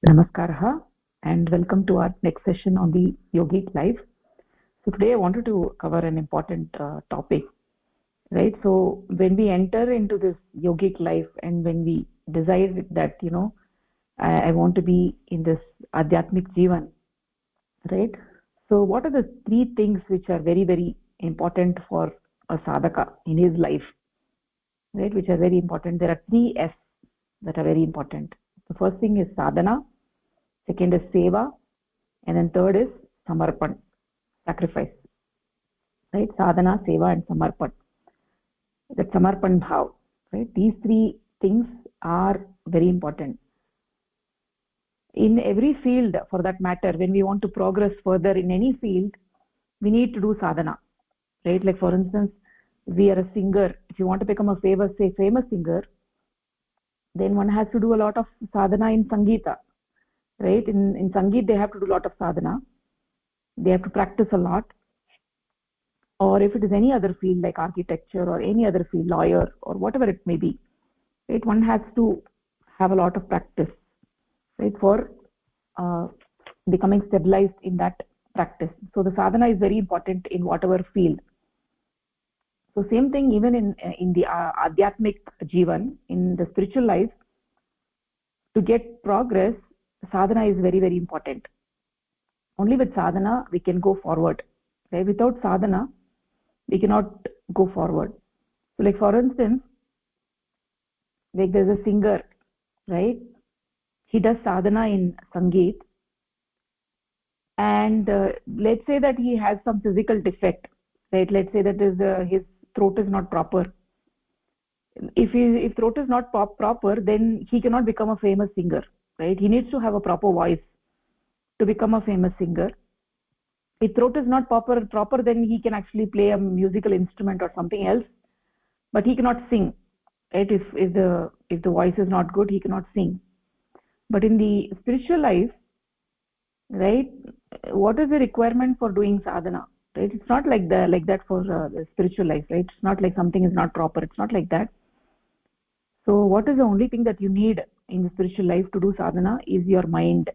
Namaskaraha and welcome to our next session on the Yogic Life. So today I wanted to cover an important topic, right? So when we enter into this yogic life and when we decide that, I want to be in this Adhyatmik Jivan, right? So what are the three things which are very, very important for a sadhaka in his life, right? Which are very important. There are three S that are very important. The first thing is sadhana, second is seva, and then third is samarpan, sacrifice, right? Sadhana, seva, and samarpan. That samarpan bhav, right? These three things are very important in every field. For that matter, when we want to progress further in any field, we need to do sadhana, right? Like for instance, we are a singer. If you want to become a famous singer, then one has to do a lot of sadhana in sangeeta, right? In sangeet they have to do a lot of sadhana. They have to practice a lot. Or if it is any other field like architecture or any other field, lawyer or whatever it may be, right? One has to have a lot of practice, right, for uh, becoming stabilized in that practice. So the sadhana is very important in whatever field. So same thing even in the adhyatmic jivan, in the spiritual life. To get progress, sadhana is very, very important. Only with sadhana we can go forward, right? Without sadhana we cannot go forward. So like for instance, like there's a singer, right? He does sadhana in sangeet, and let's say that he has some physical defect, right? Let's say that his throat is not proper. If throat is not proper, then he cannot become a famous singer, right? He needs to have a proper voice to become a famous singer. If throat is not proper, then he can actually play a musical instrument or something else, but he cannot sing, right? If the voice is not good, he cannot sing. But in the spiritual life, right, what is the requirement for doing sadhana, right? It's not like that for the spiritual life, right? It's not like something is not proper. It's not like that. So what is the only thing that you need in the spiritual life to do sadhana is your mind,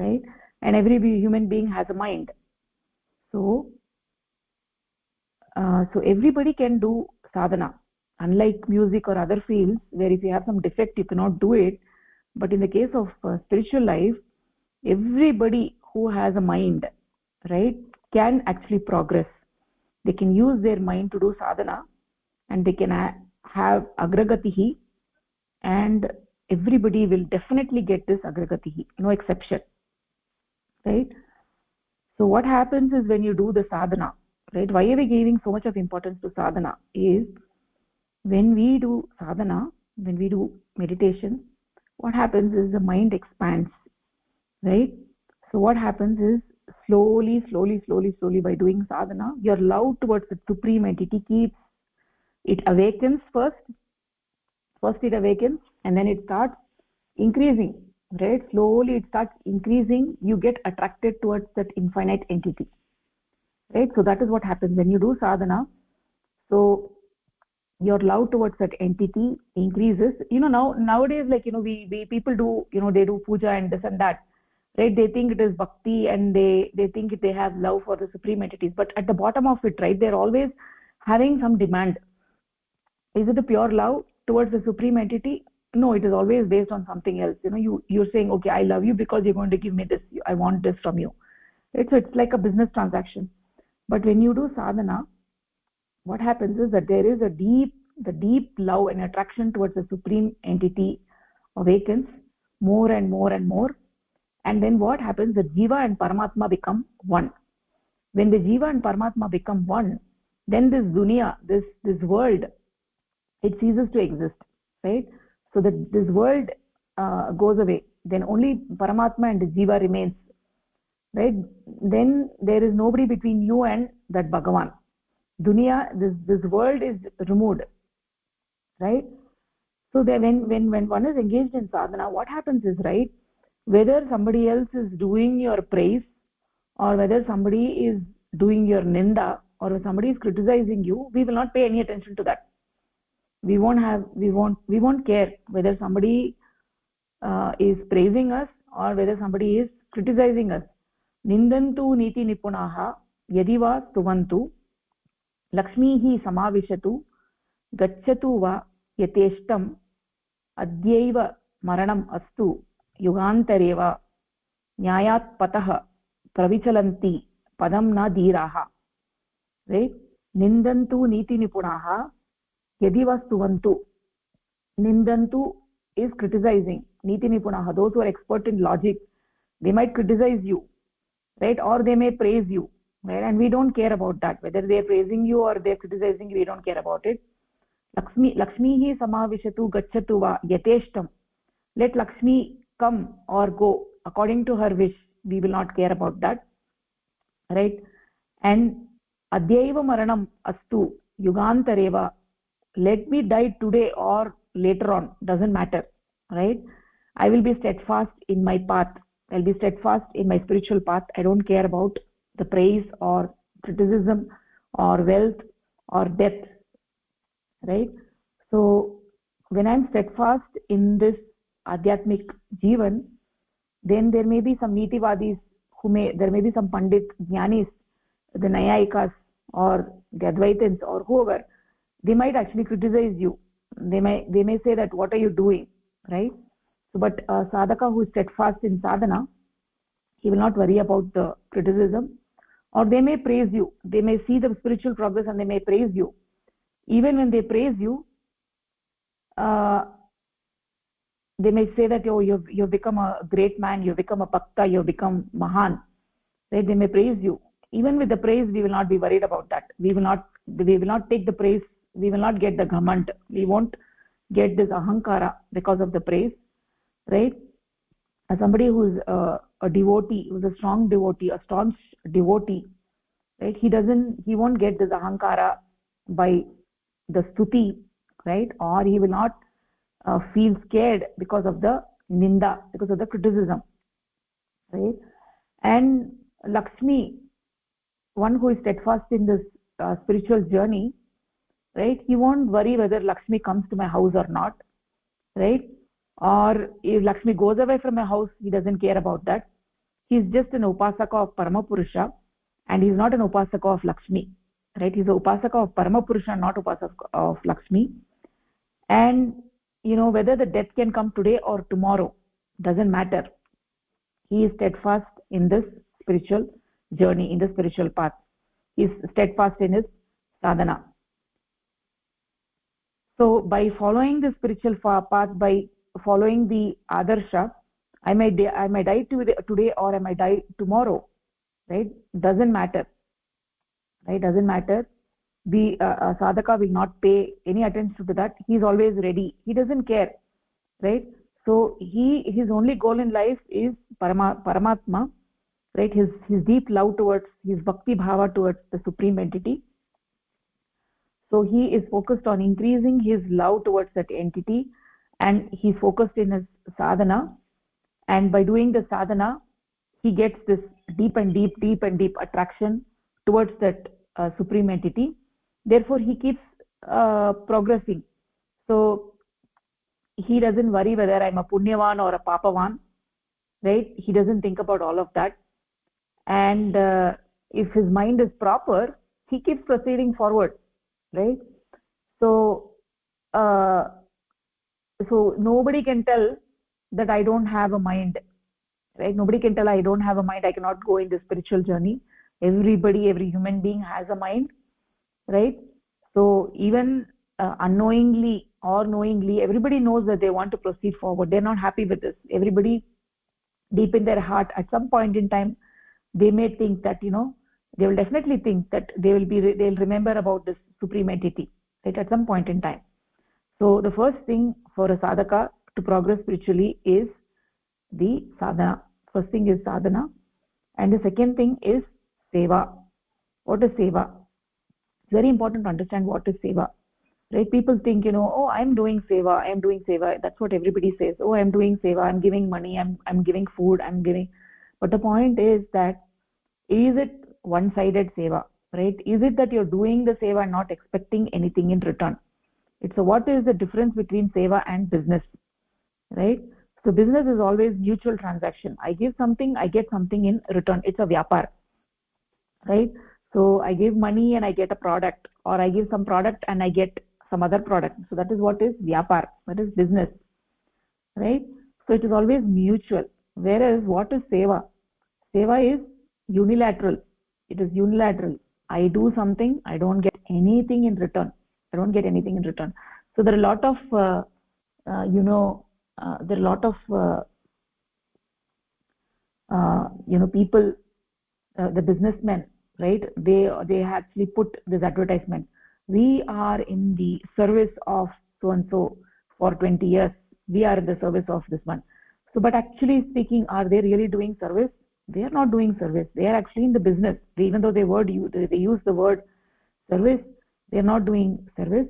right? And every human being has a mind. So so everybody can do sadhana, unlike music or other fields where if you have some defect you cannot do it. But in the case of spiritual life, everybody who has a mind, right, can actually progress. They can use their mind to do sadhana, and they can have agragatihi, and everybody will definitely get this agragatihi, no exception, right? So what happens is when you do the sadhana, right, why are we giving so much of importance to sadhana is when we do sadhana, when we do meditation, what happens is the mind expands, right? So what happens is slowly by doing sadhana, your love towards the supreme entity keeps, it awakens first it awakens, and then it starts increasing, right? Slowly it starts increasing. You get attracted towards that infinite entity, right? So that is what happens when you do sadhana. So your love towards that entity increases. Nowadays, like, we people do, they do puja and this and that, right? They think it is bhakti, and they think they have love for the supreme entities, but at the bottom of it, right, they're always having some demand. Is it a pure love towards the supreme entity? No, it is always based on something else. You're saying, okay, I love you because you're going to give me this, I want this from you, right? So it's like a business transaction. But when you do sadhana, what happens is that there is the deep love and attraction towards the supreme entity awakens more and more and more. And then what happens, the jiva and paramatma become one. When the jiva and paramatma become one, then this dunya, this world, it ceases to exist, right? So that this world goes away, then only paramatma and the jiva remains, right? Then there is nobody between you and that Bhagavan. Dunya, this world is removed, right? So that when one is engaged in sadhana, what happens is, right, whether somebody else is doing your praise, or whether somebody is doing your ninda, or if somebody is criticizing you, we will not pay any attention to that. we won't care whether somebody is praising us or whether somebody is criticizing us. Nindantu niti nipunaha yadi va stuvantu lakshmihi samavishatu gacchatu va yateshtam adyaiva maranam astu yugantareva nyayat patah pravichalanti padam na dhiraha. Right? Nindantu niti nipunaha yadi va stuvantu. Nindantu is criticizing. Niti nipunaha, those who are expert in logic, they might criticize you, right? Or they may praise you, right? And we don't care about that. Whether they are praising you or they are criticizing you, we don't care about it. Lakshmihi samavishatu gacchatu va yateshtam. Let Lakshmi come or go according to her wish. We will not care about that, right? And adyaiva maranam astu yugantareva. Let me die today or later on, doesn't matter, right? I will be steadfast in my path. I'll be steadfast in my spiritual path. I don't care about the praise or criticism or wealth or death, right? So when I'm steadfast in this adhyatmic jivan, then there may be some nitivadis there may be some pandit jnanis, the nayayikas or the advaitins or whoever. They might actually criticize you. They may say that what are you doing, right? So but a sadhaka who is steadfast in sadhana, he will not worry about the criticism. Or they may praise you. They may see the spiritual progress and they may praise you. Even when they praise you, they may say that, oh, you've become a great man, you've become a bhakta, you've become mahan, right? They may praise you. Even with the praise, we will not be worried about that. We will not take the praise. We will not get the ghamant. We won't get this ahankara because of the praise, right? As somebody who's a devotee, who's a strong devotee, a staunch devotee, right? He won't get this ahankara by the stuti, right? Or he will not feel scared because of the ninda, because of the criticism, right? And Lakshmi, one who is steadfast in this spiritual journey, right? He won't worry whether Lakshmi comes to my house or not, right? Or if Lakshmi goes away from my house, he doesn't care about that. He's just an upasaka of Paramapurusha, and he's not an upasaka of Lakshmi, right? He's an upasaka of Paramapurusha, not upasaka of Lakshmi. And whether the death can come today or tomorrow doesn't matter. He is steadfast in this spiritual journey, in the spiritual path. He is steadfast in his sadhana. So by following the spiritual path, by following the adarsha, I may die today or I may die tomorrow, right? Doesn't matter, right? Doesn't matter. The sadhaka will not pay any attention to that. He is always ready. He doesn't care, right? So his only goal in life is Paramatma, right? His deep love towards, his bhakti bhava towards the supreme entity. So he is focused on increasing his love towards that entity, and he's focused in his sadhana. And by doing the sadhana, he gets this deep and deep attraction towards that supreme entity. Therefore, he keeps progressing. So he doesn't worry whether I'm a punyavan or a papavan, right? He doesn't think about all of that. And if his mind is proper, he keeps proceeding forward, right? So so nobody can tell that I don't have a mind, right? Nobody can tell I don't have a mind, I cannot go in the spiritual journey. Every human being has a mind, right? So even unknowingly or knowingly, everybody knows that they want to proceed forward. They're not happy with this. Everybody deep in their heart, at some point in time, they may think that, they will definitely think that they'll remember about this supreme entity, right? At some point in time. So the first thing for a sadhaka to progress spiritually is the sadhana. First thing is sadhana, and the second thing is seva. What is seva? It's very important to understand what is seva, right? People think, oh, I'm doing seva. That's what everybody says. Oh, I'm doing seva. I'm giving money. I'm giving food. I'm giving. But the point is that, is it one-sided seva, right? Is it that you're doing the seva and not expecting anything in return? It's a what is the difference between seva and business, right? So business is always mutual transaction. I give something, I get something in return. It's a vyapar, right? So I give money and I get a product, or I give some product and I get some other product. So that is what is vyapar, that is business, right? So it is always mutual. Whereas what is seva? Seva is unilateral. It is unilateral. I do something, I don't get anything in return. I don't get anything in return. So there are a lot of there are a lot of people, the businessmen, right? They actually put this advertisement: we are in the service of so and so for 20 years. We are in the service of this one. So, but actually speaking, are they really doing service? They are not doing service. They are actually in the business. Even though they use the word service, they are not doing service.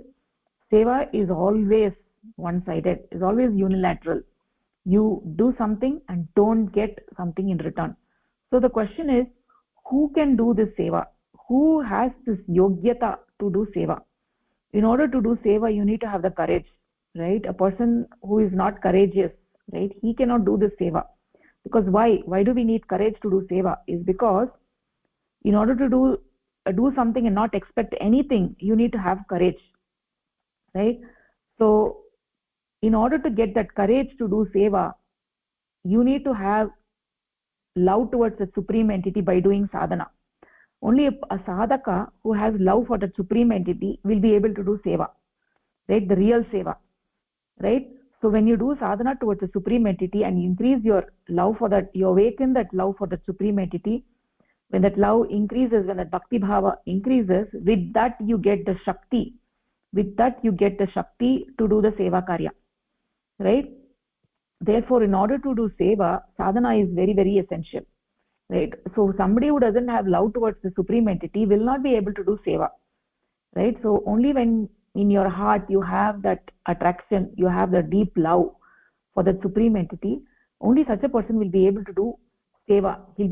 Seva is always one-sided. Is always unilateral. You do something and don't get something in return. So the question is, who can do this seva? Who has this yogyata to do seva? In order to do seva, you need to have the courage, right? A person who is not courageous, right, he cannot do this seva. Because why do we need courage to do seva? Is because in order to do something and not expect anything, you need to have courage, right? So in order to get that courage to do seva, you need to have love towards the supreme entity by doing sadhana. Only a sadhaka who has love for the supreme entity will be able to do seva, right? The real seva, right? So when you do sadhana towards the supreme entity and you increase your love for that, you awaken that love for the supreme entity. When that love increases, when that bhakti bhava increases, with that you get the shakti. With that you get the shakti to do the seva karya, right? Therefore, in order to do seva, sadhana is very, very essential, right? So somebody who doesn't have love towards the supreme entity will not be able to do seva, right? So only when in your heart you have that attraction, you have the deep love for the supreme entity, only such a person will be able to do seva. He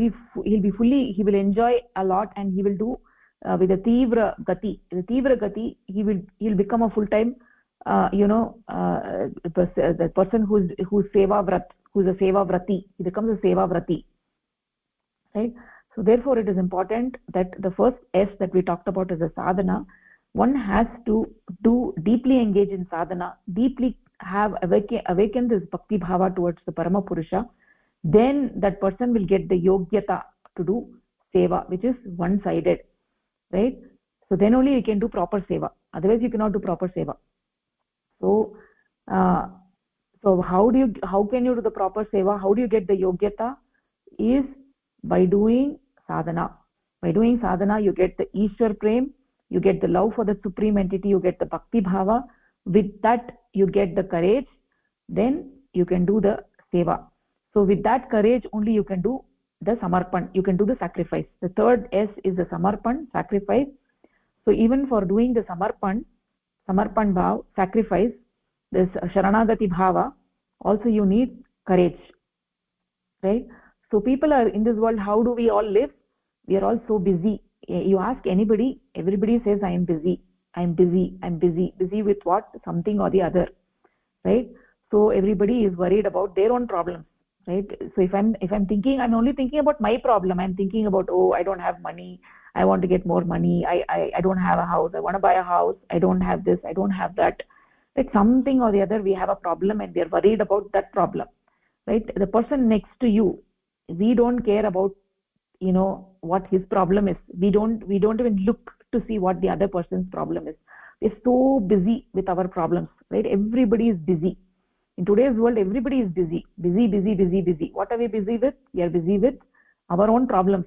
will enjoy a lot, and he will do with a tivra gati. The tivra gati, he'll become a full-time the person who's seva vrat, who's a seva vrati, he becomes a seva vrati, right? So therefore it is important that the first S that we talked about is a sadhana. One has to deeply engage in sadhana, deeply have awaken this bhakti bhava towards the Parama Purusha. Then that person will get the yogyata to do seva, which is one-sided, right? So then only you can do proper seva. Otherwise you cannot do proper seva. So how can you do the proper seva? How do you get the yogyata? Is by doing sadhana. By doing sadhana, you get the Ishwar Prem, you get the love for the supreme entity, you get the bhakti bhava. With that, you get the courage. Then you can do the seva. So with that courage, only you can do the samarpan. You can do the sacrifice. The third S is the samarpan, sacrifice. So even for doing the samarpan bhav, sacrifice, this sharanagati bhava, also you need courage, right? So people are in this world, how do we all live? We are all so busy. You ask anybody, everybody says, I am busy, busy with what? Something or the other, right? So everybody is worried about their own problems, right? So if I'm thinking, I'm only thinking about my problem. I'm thinking about, oh, I don't have money, I want to get more money, I don't have a house, I want to buy a house, I don't have this, I don't have that. Like something or the other, we have a problem and we are worried about that problem, right? The person next to you, we don't care about, what his problem is. We don't even look to see what the other person's problem is. We're so busy with our problems, right? Everybody is busy. In today's world, everybody is busy. What are we busy with? We are busy with our own problems,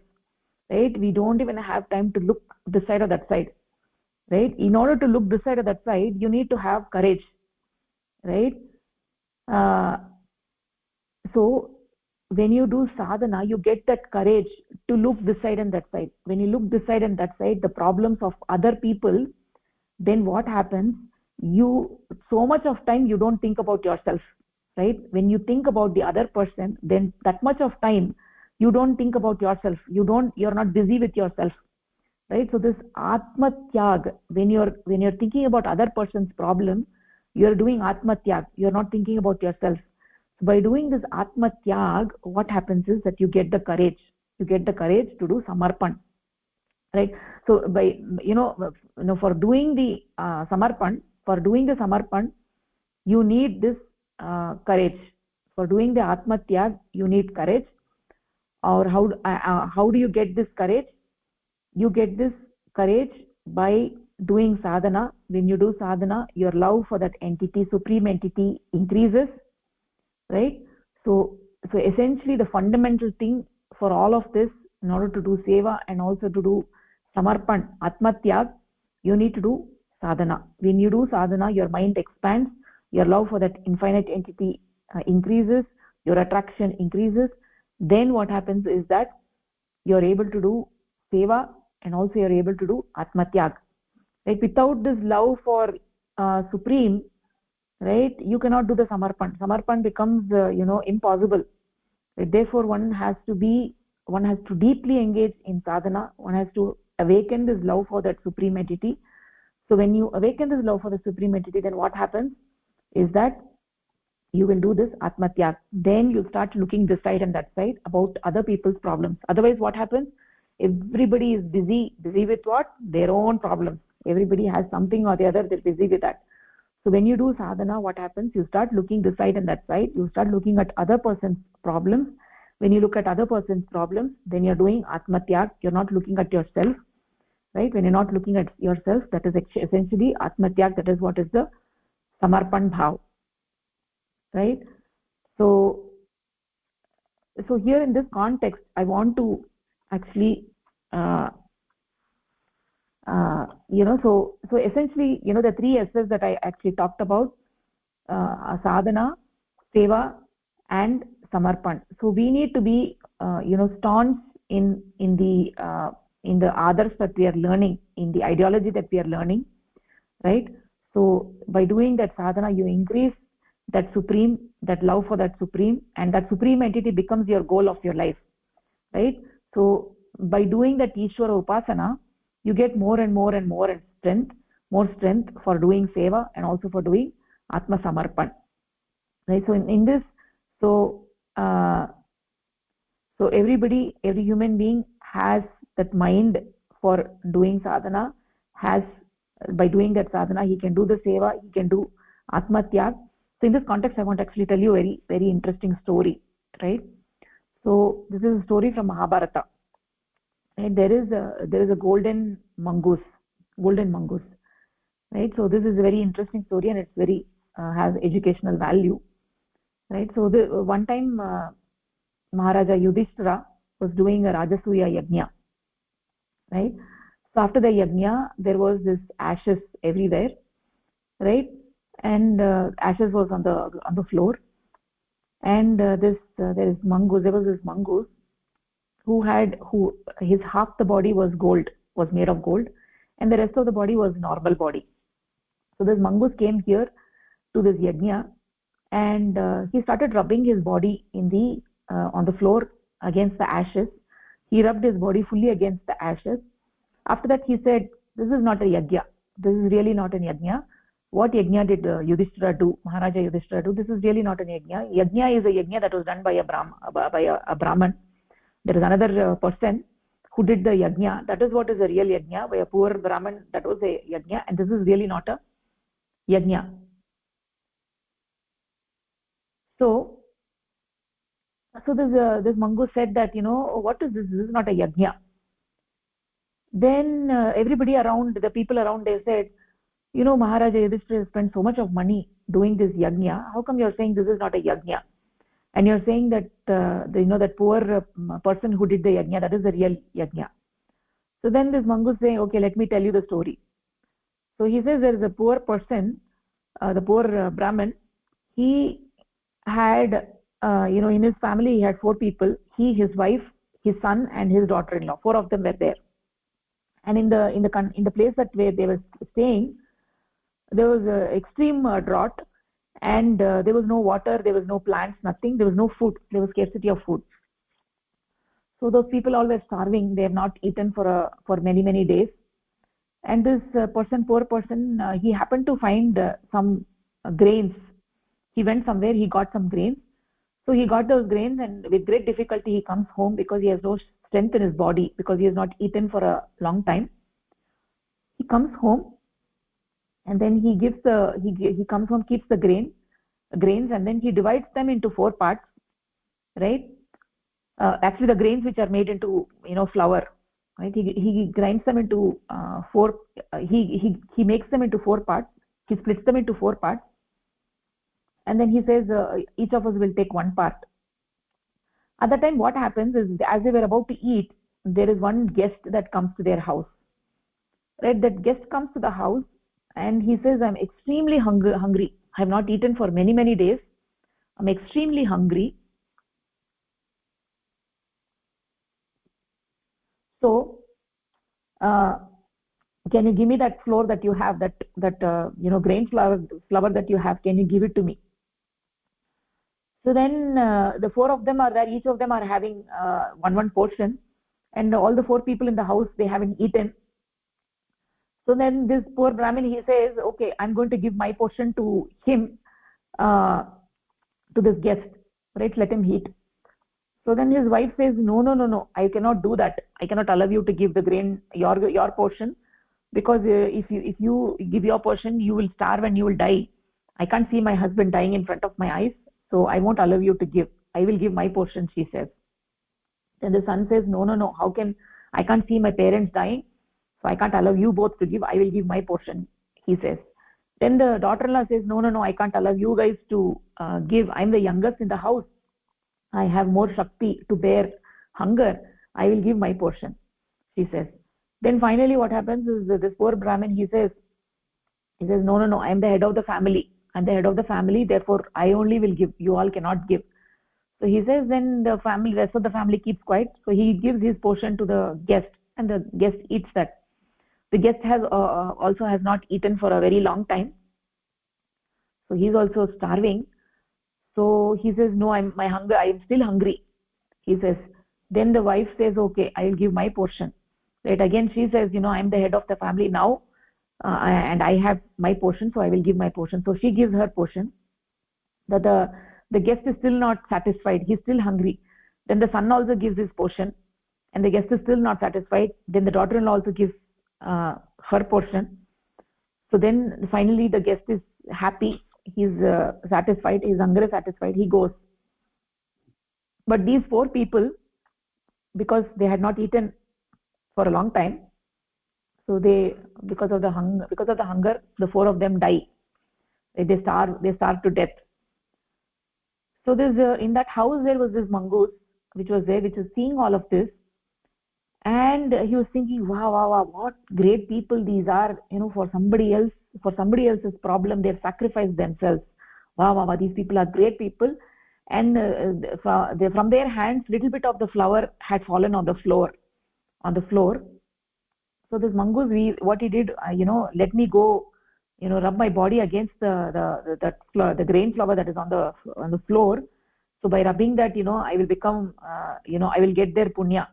right? We don't even have time to look this side or that side, right? In order to look this side or that side, you need to have courage, right? So when you do sadhana, you get that courage to look this side and that side. When you look this side and that side, the problems of other people, then what happens? So much of time you don't think about yourself, right? When you think about the other person, then that much of time you don't think about yourself. You're not busy with yourself, right? So this atma tyag, when you're thinking about other person's problem, you're doing atma tyag, you're not thinking about yourself. So by doing this atma tyag, what happens is that you get the courage, to do samarpan, right? So by for doing the samarpan, you need this courage. For doing the atma tyag, you need courage. Or how do you get this courage? You get this courage by doing sadhana. When you do sadhana, your love for that entity, supreme entity, increases, right? So essentially the fundamental thing for all of this, in order to do seva and also to do samarpan, atmatyag, you need to do sadhana. When you do sadhana, your mind expands, your love for that infinite entity increases, your attraction increases. Then what happens is that you're able to do seva and also you're able to do atmatyag. Like without this love for supreme, right, you cannot do the samarpan becomes impossible. Right? Therefore one has to deeply engage in sadhana. One has to awaken this love for that supreme entity. So when you awaken this love for the supreme entity, then what happens is that you will do this atmatyag. Then you start looking this side and that side about other people's problems. Otherwise what happens? Everybody is busy with what? Their own problems. Everybody has something or the other, they're busy with that. So when you do sadhana, what happens? You start looking this side and that side. You start looking at other person's problems. When you look at other person's problems, then you're doing atmatyag. You're not looking at yourself, right? When you're not looking at yourself, that is essentially atmatyag. That is what is the samarpan bhav, right? So here in this context, I want to actually so essentially, the three S's that I actually talked about, sadhana, seva and samarpan. So we need to be staunch in the adars that we are learning, in the ideology that we are learning, right? So by doing that sadhana, you increase that supreme, that love for that supreme, and that supreme entity becomes your goal of your life, right? So by doing that Ishvara upasana, you get more and more strength for doing seva and also for doing atma samarpan, right? So in this, so every human being has that mind for doing sadhana. By doing that sadhana, he can do the seva, he can do atma tyag. So in this context, I want to actually tell you a very, very interesting story, right? So this is a story from Mahabharata. Right? There is a golden mongoose, right? So this is a very interesting story, and it's very has educational value, right? So one time Maharaja Yudhishthira was doing a Rajasuya Yajna, right? So after the Yajna, there was this ashes everywhere, right? And ashes was on the floor, and there was this mongoose who his half the body was made of gold, and the rest of the body was normal body. So this mongoose came here to this yajna, and he started rubbing his body on the floor against the ashes. He rubbed his body fully against the ashes. After that he said, this is not a yajna, this is really not a yajna. What yajna did Yudhishthira do, Maharaja Yudhishthira do? This is really not a yajna. Yajna is a yajna that was done by a Brahman. There is another person who did the yajna. That is what is a real yajna. By a poor Brahman, that was a yajna, and this is really not a yajna. So this mongoose said that, what is this? This is not a yajna. Then everybody around, the people around, they said, Maharaja Yudhishthira spent so much of money doing this yajna. How come you're saying this is not a yajna? And you're saying that that poor person who did the yajna, that is the real yajna. So then this mongoose saying, okay, let me tell you the story. So he says there is a poor person, the poor Brahmin. He had in his family he had 4 people: he, his wife, his son, and his daughter-in-law. 4 of them were there. And in the place where they were staying, there was extreme drought. And there was no water, there was no plants, nothing. There was no food. There was scarcity of food. So those people all were starving. They have not eaten for many days. And this poor person, he happened to find some grains. He went somewhere, he got some grains. So he got those grains, and with great difficulty he comes home because he has no strength in his body, because he has not eaten for a long time. He comes home, and then he gives he comes home, keeps the grains, and then he divides them into 4 parts, right? Actually the grains which are made into flour, right? He grinds them into 4, he makes them into 4 parts. He splits them into 4 parts, and then he says each of us will take 1 part. At that time what happens is, as they were about to eat, there is one guest that comes to their house, right? That guest comes to the house and he says, I'm extremely hungry. I have not eaten for many days. I'm extremely hungry. So can you give me that flour that you have, that grain flour that you have? Can you give it to me? So then the 4 of them are there. Each of them are having one portion, and all the 4 people in the house, they haven't eaten. So then this poor Brahmin, he says, okay, I'm going to give my portion to him, to this guest, right? Let him eat. So then his wife says, no, I cannot do that. I cannot allow you to give the grain, your portion, because if you give your portion, you will starve and you will die. I can't see my husband dying in front of my eyes, so I won't allow you to give. I will give my portion, she says. Then the son says, no, how can, I can't see my parents dying, so I can't allow you both to give. I will give my portion, he says. Then the daughter-in-law says, no, I can't allow you guys to give. I'm the youngest in the house. I have more shakti to bear hunger. I will give my portion, she says. Then finally what happens is, this poor Brahmin, he says, no, I am the head of the family. I'm the head of the family, therefore I only will give. You all cannot give. So he says, then the rest of the family keeps quiet. So he gives his portion to the guest, and the guest eats that. The guest has also has not eaten for a very long time, so he's also starving. So he says, no, I am still hungry, he says. Then the wife says, okay, I will give my portion, right? Again she says, I'm the head of the family now, and I have my portion, so I will give my portion. So she gives her portion. But the guest is still not satisfied. He's still hungry. Then the son also gives his portion, and the guest is still not satisfied. Then the daughter-in-law also gives her portion. So then finally the guest is happy. He's satisfied. His hunger is satisfied. He goes. But these 4 people, because they had not eaten for a long time, so because of the hunger, the 4 of them die. They starve to death. So in that house there was this mongoose which was seeing all of this, and he was thinking, wow, what great people these are. For somebody else's problem, they've sacrificed themselves. Wow, these people are great people. And from their hands, little bit of the flour had fallen on the floor. So this mongoose, what he did, let me go, rub my body against the grain flour that is on the floor. So by rubbing that, I will become, I will get their punya,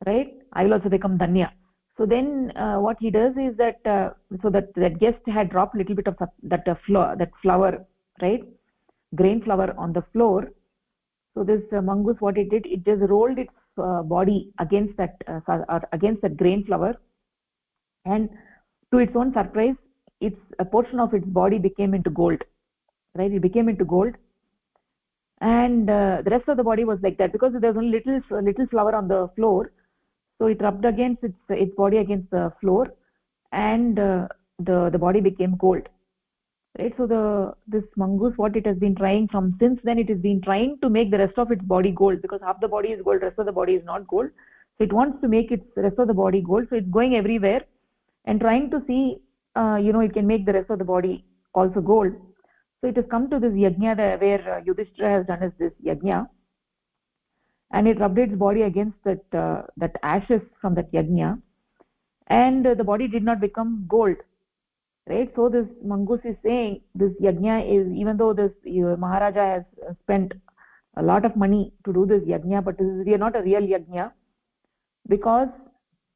right? I will also become danya. So then what he does is that, so that guest had dropped a little bit of that flour, right? Grain flour on the floor. So this mongoose, what it did, it just rolled its body against that grain flour, and to its own surprise, a portion of its body became into gold, right? It became into gold, and the rest of the body was like that, because there was only little flour on the floor. So it rubbed against its body against the floor, and the body became gold, right? So this mongoose, what it has been trying from since then, it has been trying to make the rest of its body gold, because half the body is gold, rest of the body is not gold. So it wants to make its rest of the body gold. So it's going everywhere and trying to see, it can make the rest of the body also gold. So it has come to this yajna where Yudhishthira has done this yajna, and it rubbed its body against that ashes from that yajna, and the body did not become gold, right? So this mongoose is saying, this yajna is, even though this Maharaja has spent a lot of money to do this yajna, but this is not a real yajna, because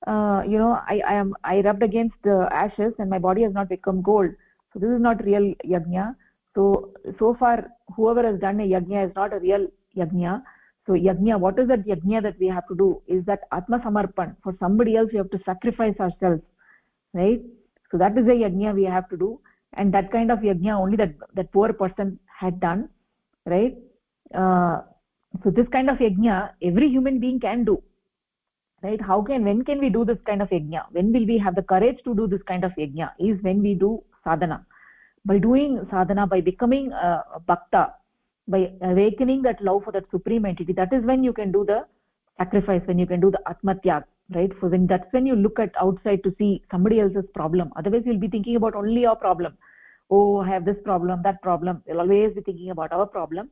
I rubbed against the ashes and my body has not become gold. So this is not real yajna. So far whoever has done a yajna is not a real yajna. So yajna, what is that yajna that we have to do? Is that atma samarpan. For somebody else we have to sacrifice ourselves, right? So that is a yajna we have to do, and that kind of yajna only that poor person had done, right? So this kind of yajna every human being can do, right? When can we do this kind of yajna? When will we have the courage to do this kind of yajna? Is when we do sadhana. By doing sadhana, by becoming a bhakta, by awakening that love for that supreme entity, that is when you can do the sacrifice, when you can do the atmatyag, right? So that's when you look at outside to see somebody else's problem. Otherwise you'll be thinking about only your problem. Oh, I have this problem, that problem. You'll always be thinking about our problem.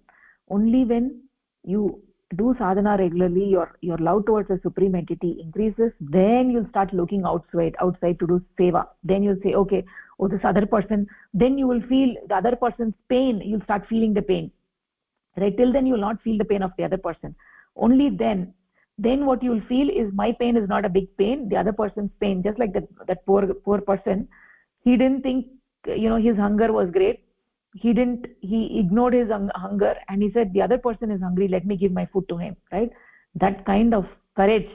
Only when you do sadhana regularly, your love towards the supreme entity increases, then you'll start looking outside to do seva. Then you'll say, okay, oh, this other person, then you will feel the other person's pain. You'll start feeling the pain, right? Till then you will not feel the pain of the other person. Only then what you will feel is, my pain is not a big pain, the other person's pain. Just like that poor person, he didn't think his hunger was great. He ignored his hunger, and he said, the other person is hungry, let me give my food to him, right? That kind of courage,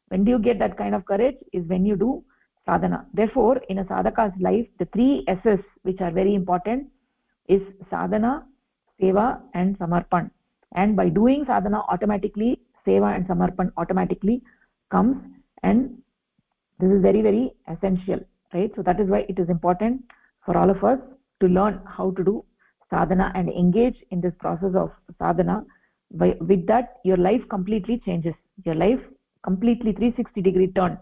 when do you get that kind of courage? Is when you do sadhana. Therefore, in a sadhaka's life, the 3 S's which are very important is sadhana, seva and samarpan. And by doing sadhana, automatically seva and samarpan automatically comes, and this is very, very essential, right? So that is why it is important for all of us to learn how to do sadhana and engage in this process of sadhana. With that, your life completely changes. Your life completely 360-degree turn,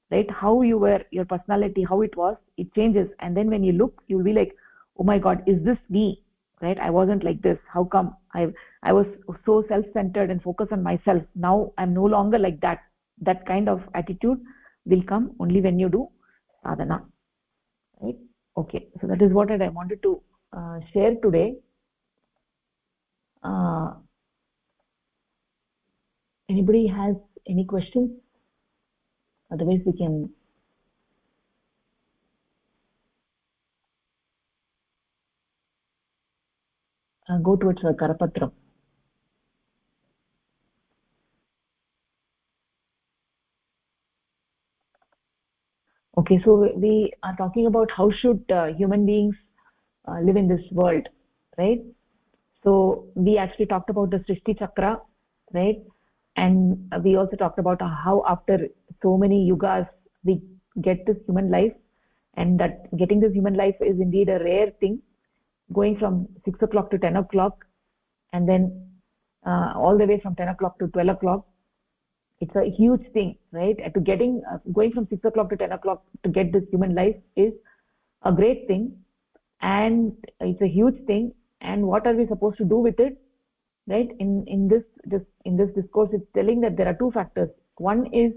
right? How you were, your personality, how it was, it changes. And then when you look, you'll be like, oh my God, is this me? Right? I wasn't like this. How come? I was so self-centered and focused on myself. Now I'm no longer like that. That kind of attitude will come only when you do sadhana, right? Okay, so that is what I wanted to share today. Anybody has any questions? Otherwise we can go towards the Karapatram. Okay, so we are talking about how should human beings live in this world, right? So we actually talked about the Srishti Chakra, right? And we also talked about how after so many yugas we get this human life, and that getting this human life is indeed a rare thing, going from 6 o'clock to 10 o'clock, and then all the way from 10 o'clock to 12 o'clock. It's a huge thing, right? To going from 6 o'clock to 10 o'clock to get this human life is a great thing, and it's a huge thing. And what are we supposed to do with it, right? In this discourse, it's telling that there are 2 factors. One is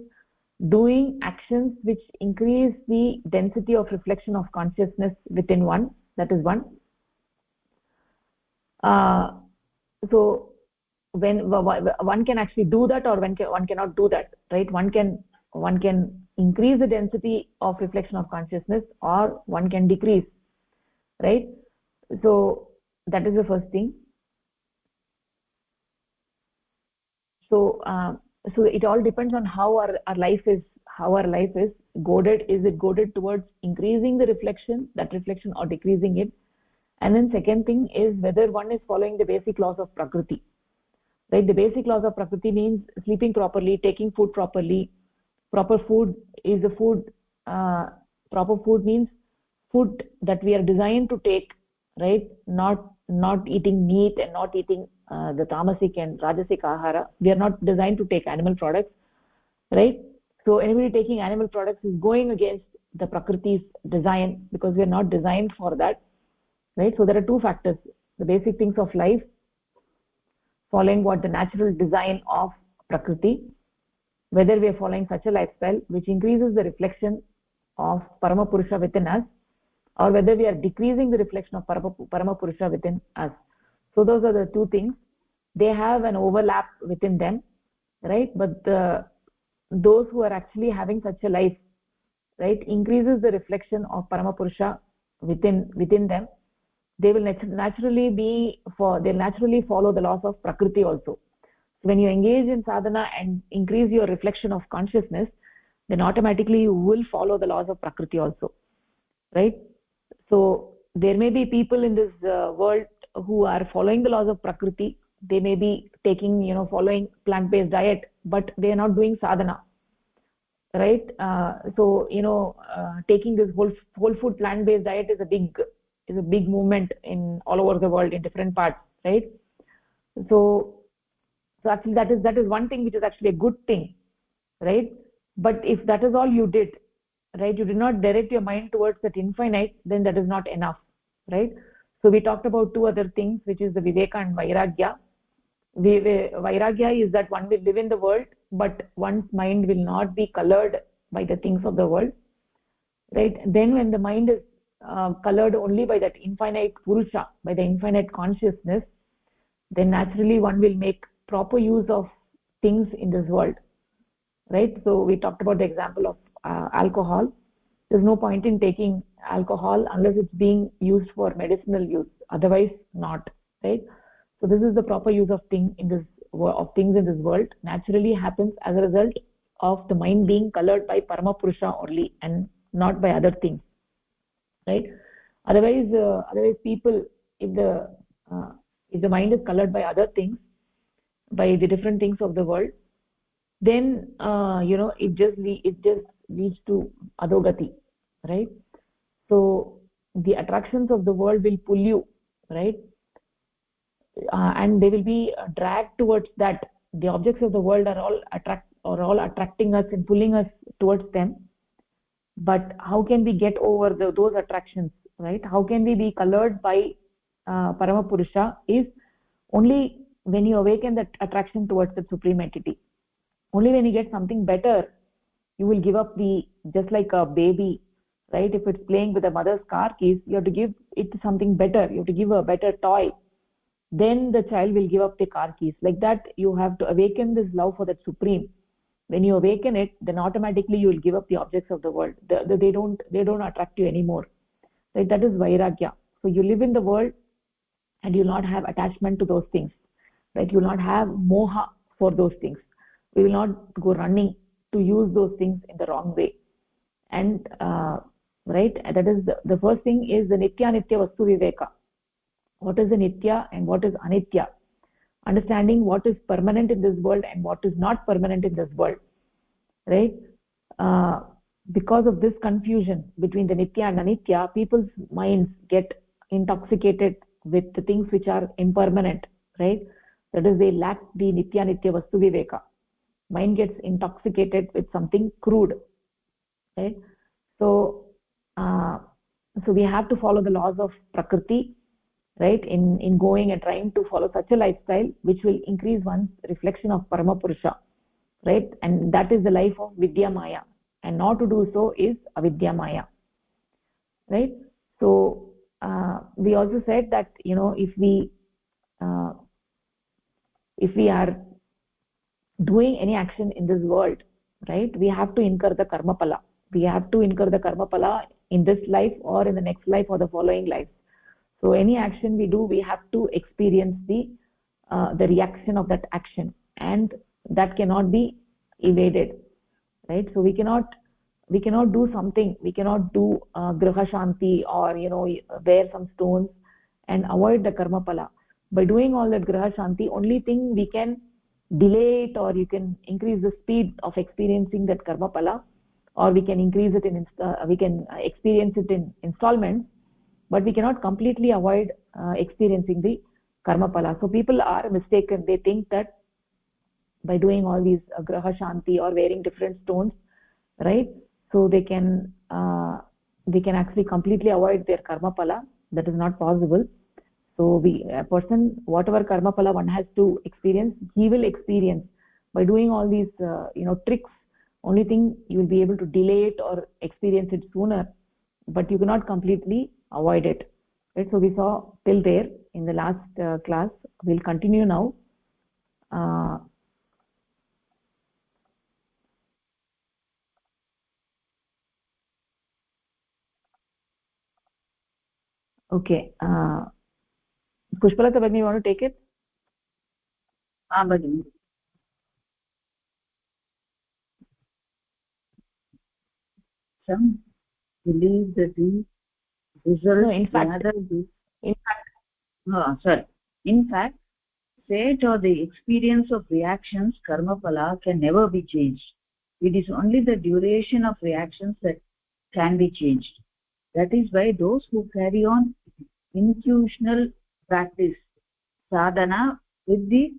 doing actions which increase the density of reflection of consciousness within one. That is one. So when one can actually do that, or one cannot do that, right? One can increase the density of reflection of consciousness, or one can decrease, right? So that is the first thing. So it all depends on how our life is goaded. Is it goaded towards increasing the reflection, or decreasing it? And then second thing is whether one is following the basic laws of Prakriti, right? The basic laws of Prakriti means sleeping properly, taking food properly. Proper food is the food. Proper food means food that we are designed to take, right? Not eating meat and not eating the tamasic and rajasic ahara. We are not designed to take animal products, right? So anybody taking animal products is going against the Prakriti's design, because we are not designed for that, right? So there are 2 factors: the basic things of life, following what the natural design of Prakriti, whether we are following such a lifestyle which increases the reflection of Paramapurusha within us, or whether we are decreasing the reflection of Paramapurusha within us. So those are the 2 things. they have an overlap within them, right? But those who are actually having such a life, right, increases the reflection of Paramapurusha within them. They will naturally they'll naturally follow the laws of Prakriti also. So when you engage in sadhana and increase your reflection of consciousness, then automatically you will follow the laws of Prakriti also, right? So there may be people in this world who are following the laws of Prakriti. They may be taking, following plant-based diet, but they are not doing sadhana, right? So taking this whole food plant-based diet is a big movement in all over the world in different parts, right? So actually that is one thing which is actually a good thing, right? But if that is all you did, right, you did not direct your mind towards that infinite, then that is not enough, right? So we talked about two other things, which is the Viveka and Vairagya. Vairagya is that one will live in the world, but one's mind will not be colored by the things of the world, right? Then when the mind is colored only by that infinite Purusha, by the infinite consciousness, then naturally one will make proper use of things in this world, right? So we talked about the example of alcohol. There's no point in taking alcohol unless it's being used for medicinal use, otherwise not, right? So this is the proper use of things in this world. Naturally happens as a result of the mind being colored by Paramapurusha only and not by other things, right? Otherwise people, if the mind is colored by other things, by the different things of the world, then it just leads to adogati, right? So the attractions of the world will pull you, right? And they will be dragged towards that. The objects of the world are all attracting us and pulling us towards them. But how can we get over those attractions, right? How can we be colored by Paramapurusha is only when you awaken that attraction towards the supreme entity. Only when you get something better, you will give up just like a baby, right? If it's playing with the mother's car keys, you have to give it something better. You have to give a better toy. Then the child will give up the car keys. Like that, you have to awaken this love for that supreme. When you awaken it, then automatically you will give up the objects of the world. They don't attract you anymore, right? That is Vairagya. So you live in the world and you will not have attachment to those things, right? You will not have moha for those things. We will not go running to use those things in the wrong way. And right, that is the first thing is the Nitya Nitya Vastu Viveka. What is the Nitya and what is Anitya? Understanding what is permanent in this world and what is not permanent in this world, right? Because of this confusion between the Nitya and Anitya, people's minds get intoxicated with the things which are impermanent, right? That is, they lack the Nitya Nitya Vastu Viveka. Mind gets intoxicated with something crude, right? So we have to follow the laws of Prakriti, right, in going and trying to follow such a lifestyle which will increase one's reflection of Paramapurusha, right? And that is the life of Vidya Maya, and not to do so is Avidya Maya, right? So we also said that if we are doing any action in this world, right, we have to incur the karma pala. We have to incur the karma pala in this life or in the next life or the following life. So any action we do, we have to experience the reaction of that action, and that cannot be evaded, right? So we cannot do something. We cannot do graha shanti or wear some stones and avoid the karma pala. By doing all that graha shanti, only thing we can delay it, or you can increase the speed of experiencing that karma pala, or we can increase it we can experience it in installments, but we cannot completely avoid experiencing the karma pala. So people are mistaken. They think that by doing all these graha shanti or wearing different stones, right, so they can actually completely avoid their karma pala. That is not possible. So a person, whatever karma pala one has to experience, he will experience. By doing all these tricks, only thing you will be able to delay it or experience it sooner, but you cannot completely avoid it, right? So we saw till there in the last class. We'll continue now. uh, okay, Pushpalata, you want to take it? Bhagini. Some believe that the No, result in fact, rather be. in fact, Sorry. In fact, fate or the experience of reactions, karma phala, can never be changed. It is only the duration of reactions that can be changed. That is why those who carry on intuitional practice, sadhana, with the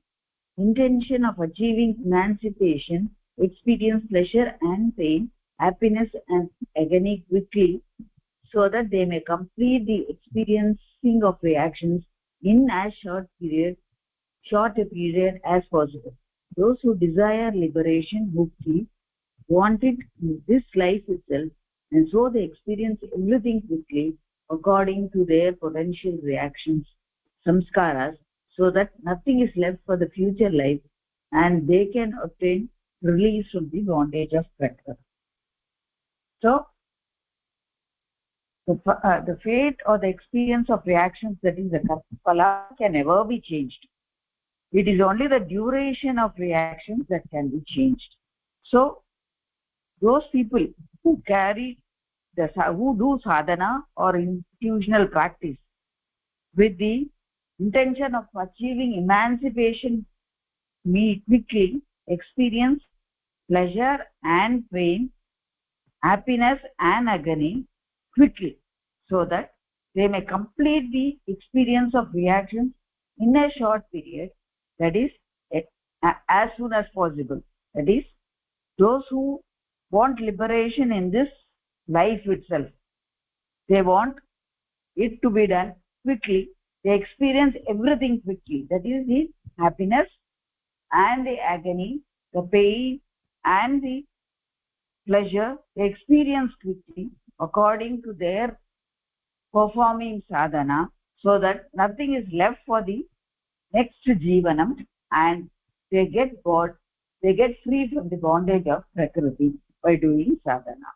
intention of achieving emancipation, experience pleasure and pain, happiness and agony quickly, so that they may complete the experiencing of reactions in as short a period as possible. Those who desire liberation, mukti, want it in this life itself, and so they experience everything quickly according to their potential reactions, samskaras, so that nothing is left for the future life, and they can obtain release from the bondage of prakriti. So, the fate or the experience of reactions, that is the phala, can never be changed. It is only the duration of reactions that can be changed. So those people who who do sadhana or intuitional practice with the intention of achieving emancipation may quickly experience pleasure and pain, happiness and agony quickly, so that they may complete the experience of reactions in a short period, that is, as soon as possible. That is, those who want liberation in this life itself, they want it to be done quickly, they experience everything quickly, that is the happiness and the agony, the pain and the pleasure, they experience quickly according to their performing sadhana, so that nothing is left for the next jivanam, and they get they get free from the bondage of prakriti by doing sadhana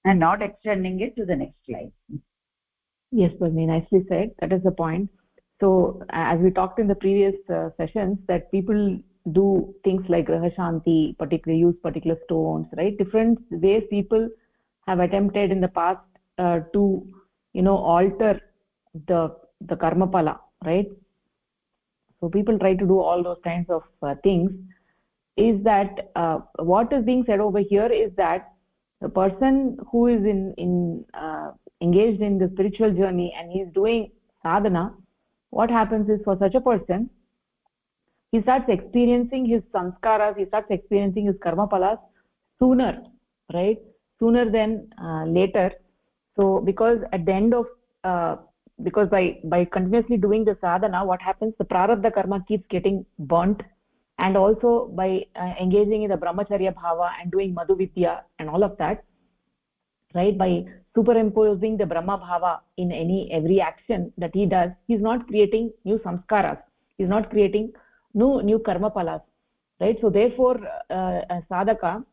and not extending it to the next life. yes, Padmi, nicely said. That is the point. So, as we talked in the previous sessions, that people do things like Graha Shanti, particularly use particular stones, right? Different ways people have attempted in the past to, alter the karma pala, right? So people try to do all those kinds of things. Is that what is being said over here is that the person who is engaged in the spiritual journey and he is doing sadhana, what happens is, for such a person, he starts experiencing his sanskaras, he starts experiencing his karma palas sooner, right? Sooner than later. So because at the end of because by continuously doing the sadhana, what happens, the prarabdha karma keeps getting burnt. And also by engaging in the brahmacharya bhava and doing madhu vidya and all of that, right, by superimposing the brahma bhava in every action that he does, he's not creating new samskaras, he's not creating new karma palas, right? So therefore a sadhaka,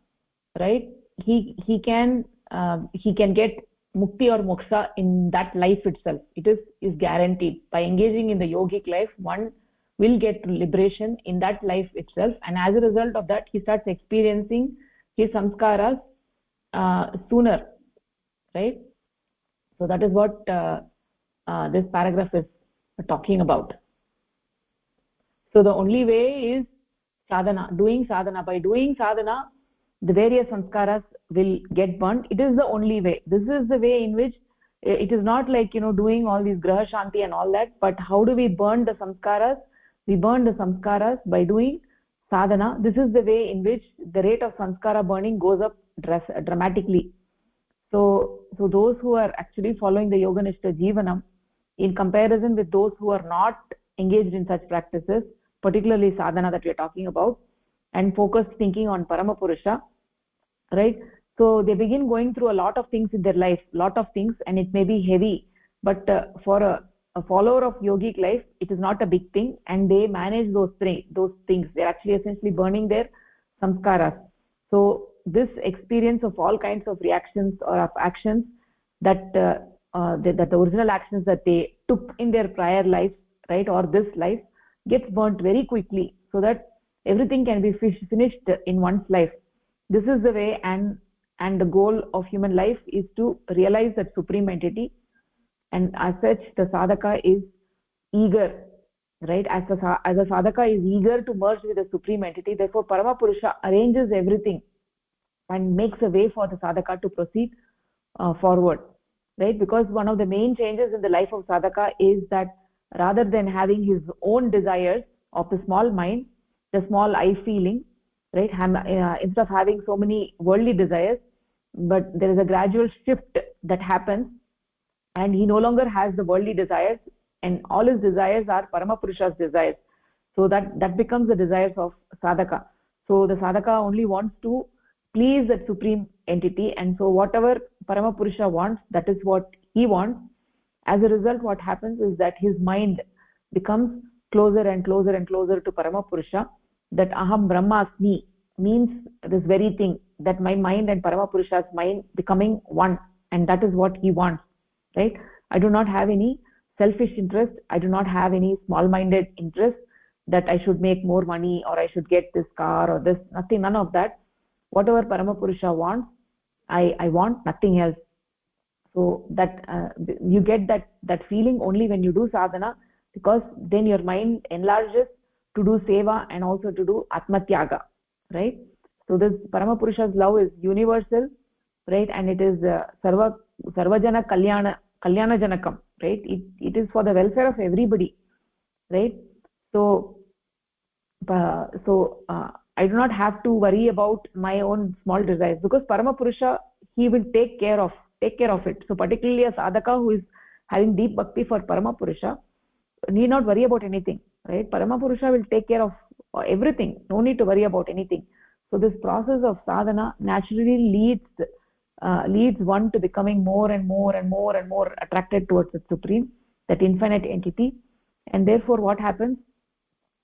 right, he can get mukti or moksha in that life itself. It is guaranteed. By engaging in the yogic life, one will get liberation in that life itself, and as a result of that, he starts experiencing his samskaras sooner, right? So that is what this paragraph is talking about. So the only way is sadhana, doing sadhana. By doing sadhana, the various samskaras will get burnt. It is the only way. This is the way in which it is not like, doing all these graha shanti and all that, but how do we burn the samskaras? We burn the samskaras by doing sadhana. This is the way in which the rate of samskara burning goes up dramatically. So those who are actually following the yoganishta jivanam, in comparison with those who are not engaged in such practices, particularly sadhana that we are talking about, and focused thinking on paramapurusha, right? So they begin going through a lot of things in their life, lot of things, and it may be heavy, but for a follower of yogic life, it is not a big thing, and they manage those things. They're actually essentially burning their samskaras. So this experience of all kinds of reactions or of actions that that the original actions that they took in their prior life, right, or this life, gets burnt very quickly, so that everything can be finished in one's life. This is the way, and the goal of human life is to realize that supreme entity. And as such, the sadhaka is eager, right? As a sadhaka is eager to merge with the supreme entity, therefore Paramapurusha arranges everything and makes a way for the sadhaka to proceed forward, right? Because one of the main changes in the life of sadhaka is that rather than having his own desires of the small mind, the small I feeling, right, instead of having so many worldly desires, but there is a gradual shift that happens, and he no longer has the worldly desires, and all his desires are Paramapurusha's desires. So that becomes the desires of sadhaka. So the sadhaka only wants to please that supreme entity, and so whatever Paramapurusha wants, that is what he wants. As a result, what happens is that his mind becomes closer and closer and closer to Paramapurusha. That Aham Brahmasmi means this very thing, that my mind and Paramapurusha's mind becoming one, and that is what he wants, right? I do not have any selfish interest, I do not have any small-minded interest that I should make more money or I should get this car or this, nothing, none of that. Whatever Paramapurusha wants, I want, nothing else. So that you get that feeling only when you do sadhana, because then your mind enlarges to do seva and also to do atmatyaga, right? So this Paramapurusha's love is universal, right? And it is sarvajana kalyana janakam, right? It is for the welfare of everybody, right? So I do not have to worry about my own small desires, because Paramapurusha, he will take care of it. So particularly a sadhaka who is having deep bhakti for Paramapurusha need not worry about anything, right? Paramapurusha will take care of everything, no need to worry about anything. So this process of sadhana naturally leads one to becoming more and more and more and more attracted towards the supreme, that infinite entity. And therefore what happens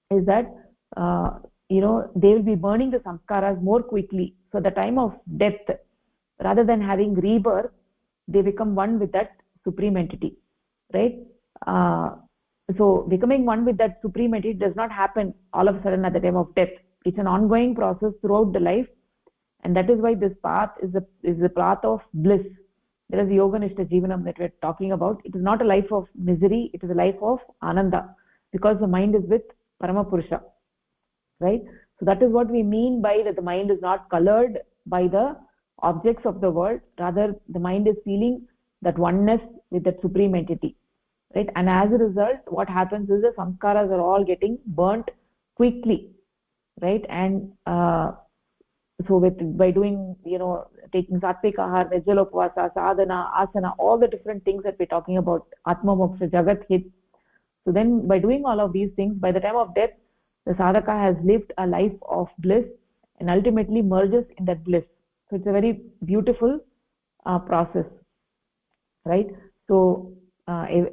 is that they will be burning the samskaras more quickly. So the time of death, rather than having rebirth, they become one with that supreme entity, right? So becoming one with that supreme entity does not happen all of a sudden at the time of death. It's an ongoing process throughout the life, and that is why this path is the path of bliss. There is Yoganishta Jivanam that we're talking about. It is not a life of misery, it is a life of ananda, because the mind is with Paramapurusha, right? So that is what we mean by that the mind is not colored by the objects of the world, rather the mind is feeling that oneness with that supreme entity, right? And as a result, what happens is the samskaras are all getting burnt quickly, right? And so by doing, taking satvika ahar, nirjalopvasa, sadhana, asana, all the different things that we're talking about, atma moksha, jagat hit. So then by doing all of these things, by the time of death, the sadhaka has lived a life of bliss and ultimately merges in that bliss. So it's a very beautiful process, right? So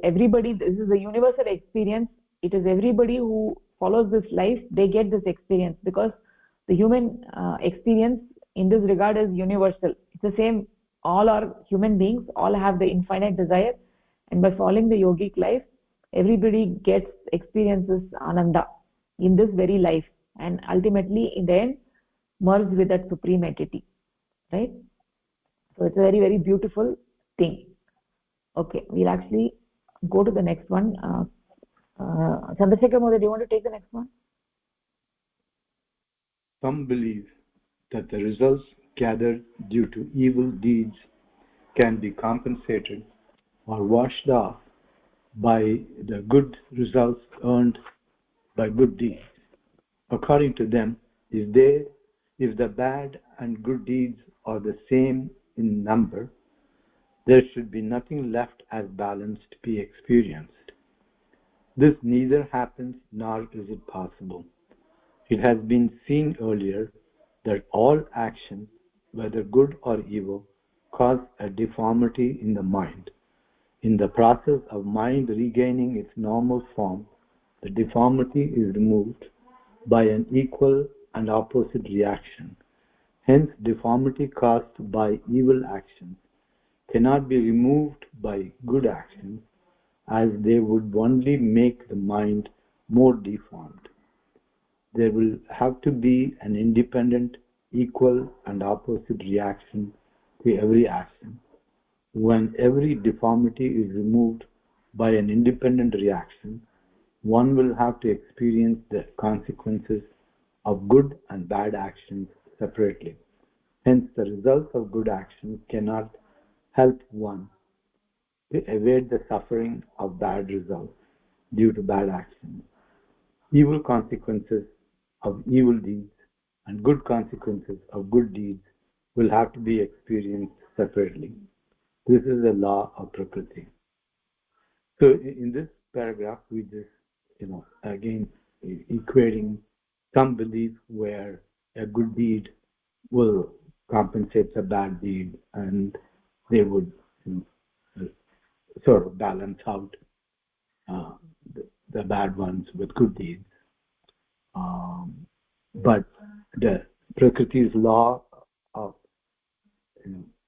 everybody, this is a universal experience. It is everybody who follows this life, they get this experience, because the human experience in this regard is universal. It's the same. All are human beings, all have the infinite desire, and by following the yogic life, everybody gets experiences ananda in this very life, and ultimately in the end merge with that supreme entity, right? So it's a very, very beautiful thing. Okay, we'll actually go to the next one. Chandrasekhar Modi, do you want to take the next one? Some believe that the results gathered due to evil deeds can be compensated or washed off by the good results earned by good deeds. According to them, if the bad and good deeds are the same in number, there should be nothing left as balance to be experienced. This neither happens nor is it possible. It has been seen earlier that all actions, whether good or evil, cause a deformity in the mind. In the process of mind regaining its normal form, the deformity is removed by an equal and opposite reaction. Hence, deformity caused by evil actions cannot be removed by good actions, as they would only make the mind more deformed. There will have to be an independent, equal, and opposite reaction to every action. When every deformity is removed by an independent reaction, one will have to experience the consequences of good and bad actions separately. Hence, the results of good actions cannot help one to evade the suffering of bad results due to bad actions. Evil consequences of evil deeds and good consequences of good deeds will have to be experienced separately. This is the law of Prakriti. So in this paragraph, we just, again, equating some belief where a good deed will compensate a bad deed, and they would sort of balance out the bad ones with good deeds. But the Prakriti's law of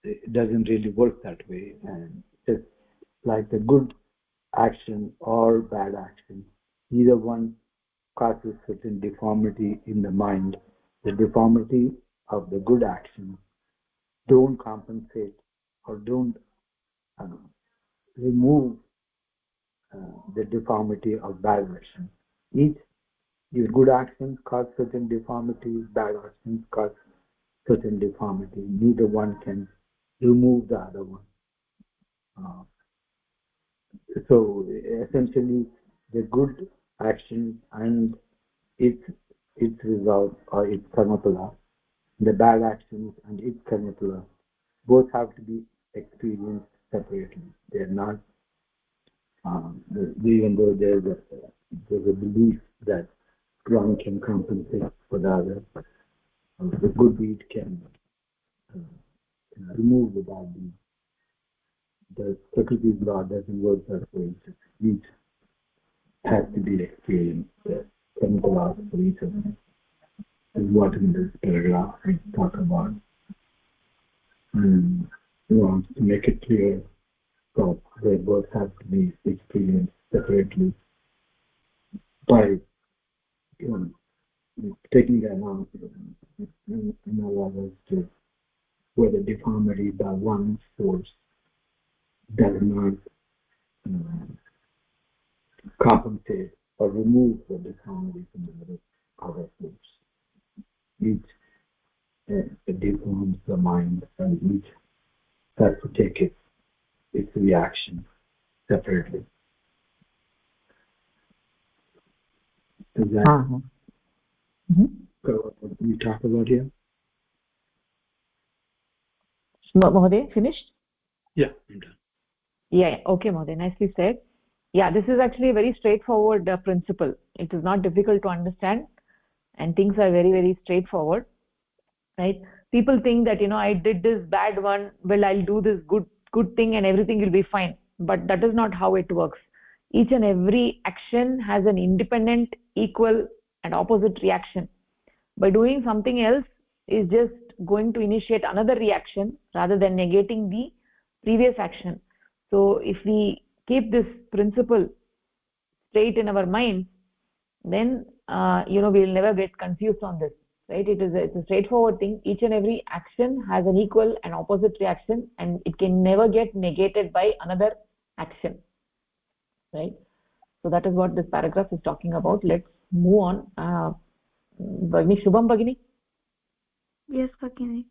it doesn't really work that way, and just like the good action or bad action, either one causes certain deformity in the mind. The deformity of the good action don't compensate or don't remove the deformity of bad action. Each good actions cause certain deformities, bad actions cause certain deformity. Neither one can remove the other one. So essentially, the good action and its result or its karmapala, the bad actions and its karmapala, both have to be experienced separately. They are not, even though there's a belief that one can compensate for the other, the good deed can remove the bad deed. The Prakriti's law doesn't work that way. Each has to be experienced. The chemical laws for each of them is what in this paragraph I talk about. And he wants to make it clear that they both have to be experienced separately by taking the analysis to where the deformity by one force does not compensate or remove the deformity from the other force. Each deforms the mind, and each has to take its reaction separately. Is that what we talk about here? Mahoday, finished? Yeah, I'm done. Yeah, okay, Mahoday, nicely said. Yeah, this is actually a very straightforward principle. It is not difficult to understand, and things are very, very straightforward, right? People think that, I did this bad one, well, I'll do this good thing and everything will be fine. But that is not how it works. Each and every action has an independent, equal, and opposite reaction. By doing something else is just going to initiate another reaction rather than negating the previous action. So if we keep this principle straight in our minds, then we'll never get confused on this, right? It's a straightforward thing. Each and every action has an equal and opposite reaction, and it can never get negated by another action, right? So that is what this paragraph is talking about. Let's move on. Shubham Bhagini? Yes, Bhagini.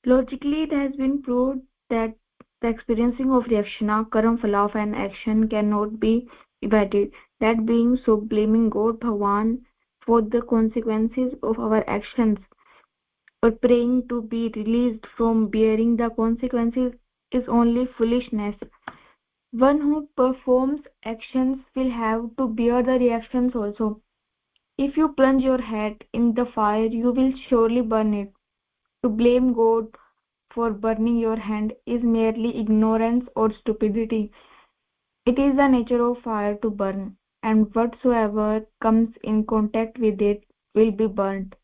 Logically, it has been proved that the experiencing of reaction, karma phala of an action cannot be evaded. That being so, blaming God, Bhagwan, for the consequences of our actions or praying to be released from bearing the consequences is only foolishness. One who performs actions will have to bear the reactions also. If you plunge your head in the fire, you will surely burn it. To blame God for burning your hand is merely ignorance or stupidity. It is the nature of fire to burn, and whatsoever comes in contact with it will be burnt.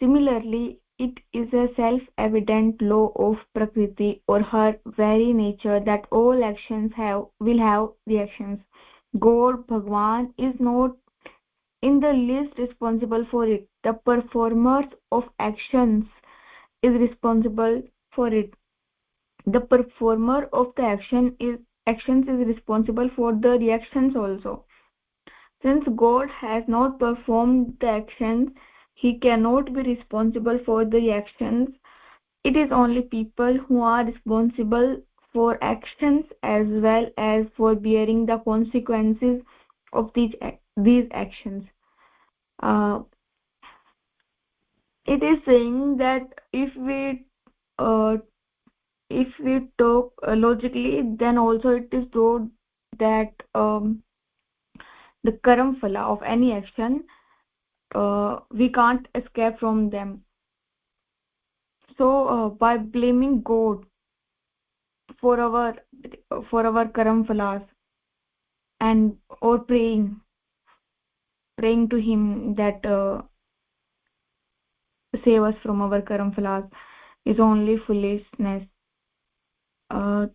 Similarly, it is a self-evident law of Prakriti or her very nature that all actions will have reactions. God, Bhagwan, is not in the least responsible for it. The performers of actions is responsible for it. The performer of the actions is responsible for the reactions also. Since God has not performed the actions, he cannot be responsible for the reactions. It is only people who are responsible for actions as well as for bearing the consequences of these actions. Uh, it is saying that uh, if we talk logically, then also it is told that the karam phala of any action, we can't escape from them. So by blaming God for our karam phalas and or praying to him that save us from our karam phalas is only foolishness. uh,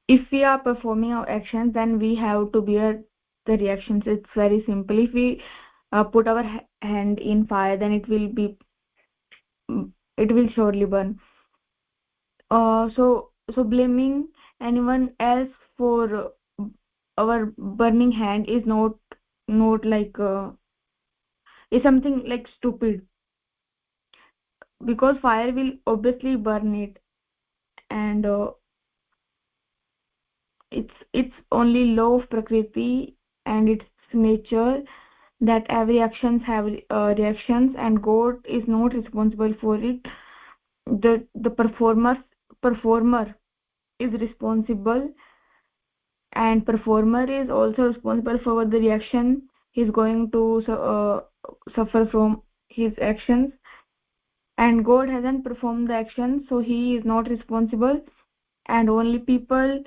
if we are performing our actions, then we have to bear the reactions. It's very simple. If we put our hand in fire, then it will surely burn. So blaming anyone else for our burning hand is not like is something like stupid, because fire will obviously burn it. And it's only law of Prakriti and its nature that every actions have reactions, and God is not responsible for it. The performer is responsible, and performer is also responsible for the reaction he's going to suffer from his actions. And God hasn't performed the action, so he is not responsible. And only people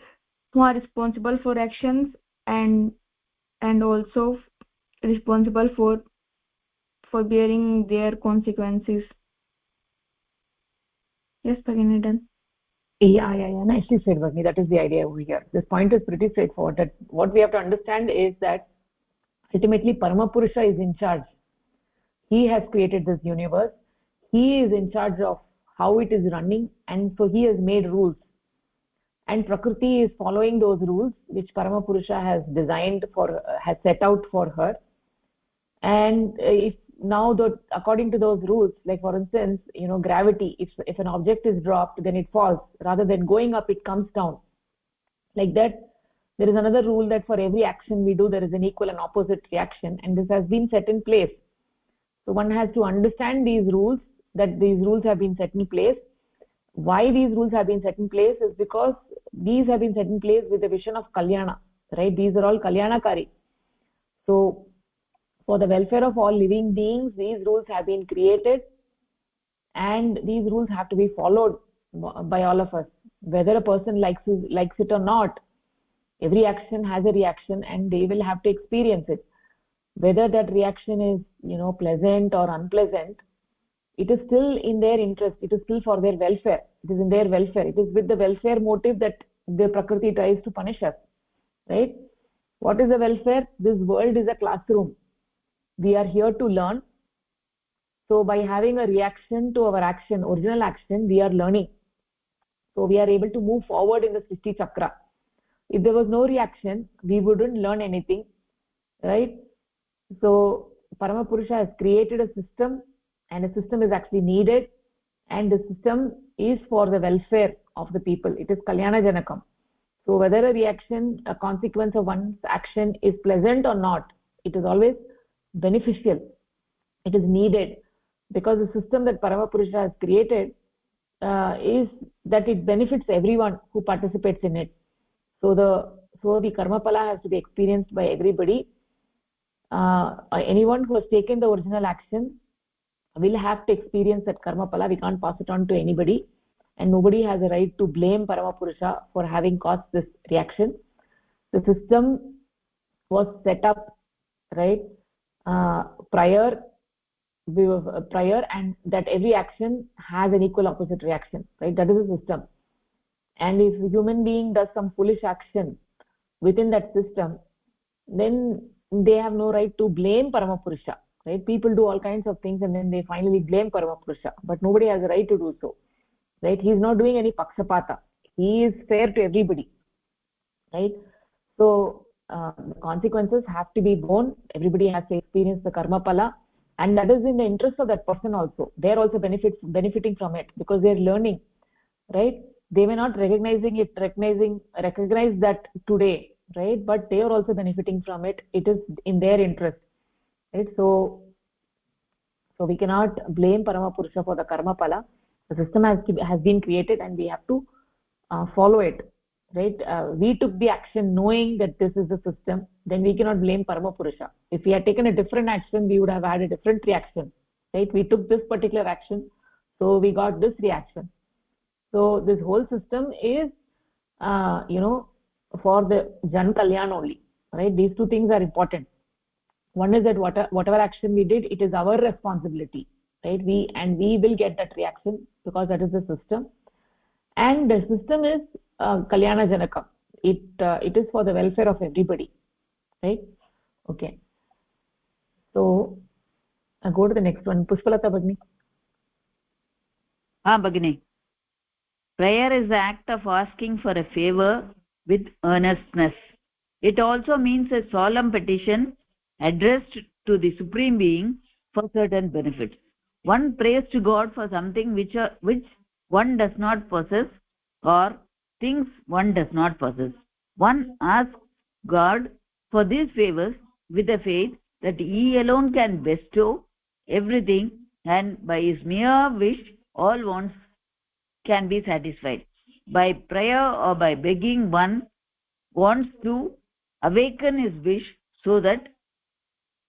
who are responsible for actions and also responsible for bearing their consequences. Yes, Bhagini, done. Yeah. Nicely said, Bhagini. That is the idea over here. This point is pretty straightforward. That what we have to understand is that ultimately Paramapurusha is in charge. He has created this universe. He is in charge of how it is running, and so he has made rules. And Prakriti is following those rules which Paramapurusha has designed has set out for her. And if now according to those rules, like for instance, gravity, if an object is dropped, then it falls. Rather than going up, it comes down. Like that, there is another rule that for every action we do, there is an equal and opposite reaction, and this has been set in place. So one has to understand these rules, that these rules have been set in place. Why these rules have been set in place is because these have been set in place with the vision of Kalyana, right? These are all Kalyanakari. So for the welfare of all living beings, these rules have been created, and these rules have to be followed by all of us. Whether a person likes it or not, every action has a reaction, and they will have to experience it. Whether that reaction is, pleasant or unpleasant, it is still in their interest. It is still for their welfare. It is in their welfare. It is with the welfare motive that the Prakriti tries to punish us, right? What is the welfare? This world is a classroom. We are here to learn. So by having a reaction to our action, original action, we are learning. So we are able to move forward in the Srishti Chakra. If there was no reaction, we wouldn't learn anything, right? So Paramapurusha has created a system, and a system is actually needed, and the system is for the welfare of the people. It is Kalyana Janakam. So whether a reaction, a consequence of one's action is pleasant or not, it is always beneficial. It is needed, because the system that Paramapurusha has created is that it benefits everyone who participates in it. So the karma phala has to be experienced by everybody. Anyone who has taken the original action will have to experience that karma pala. We can't pass it on to anybody, and nobody has a right to blame Paramapurusha for having caused this reaction. The system was set up, right, prior, and that every action has an equal opposite reaction, right? That is the system. And if a human being does some foolish action within that system, then they have no right to blame Paramapurusha, right? People do all kinds of things and then they finally blame Paramapurusha, but nobody has a right to do so, right? He is not doing any pakshapata. He is fair to everybody, right? So the consequences have to be borne. Everybody has to experience the karma pala, and that is in the interest of that person also. They are also benefiting from it because they are learning, right? They may not recognize that today, right? But they are also benefiting from it. It is in their interest, right? So we cannot blame Paramapurusha for the karma pala. The system has been created and we have to follow it, right? We took the action knowing that this is the system, then we cannot blame Paramapurusha. If we had taken a different action, we would have had a different reaction, right? We took this particular action, so we got this reaction. So this whole system is for the Jan Kalyan only, right? These two things are important. One is that whatever action we did, it is our responsibility, right? We will get that reaction because that is the system, and the system is Kalyana Janakam. It is for the welfare of everybody, right? Okay, so I'll go to the next one. Pushpalata Bhagini. Bhagini. Prayer is the act of asking for a favor with earnestness. It also means a solemn petition addressed to the Supreme Being for certain benefits. One prays to God for something which one does not possess, or things one does not possess. One asks God for these favors with the faith that He alone can bestow everything, and by His mere wish all wants can be satisfied. By prayer or by begging, one wants to awaken his wish so that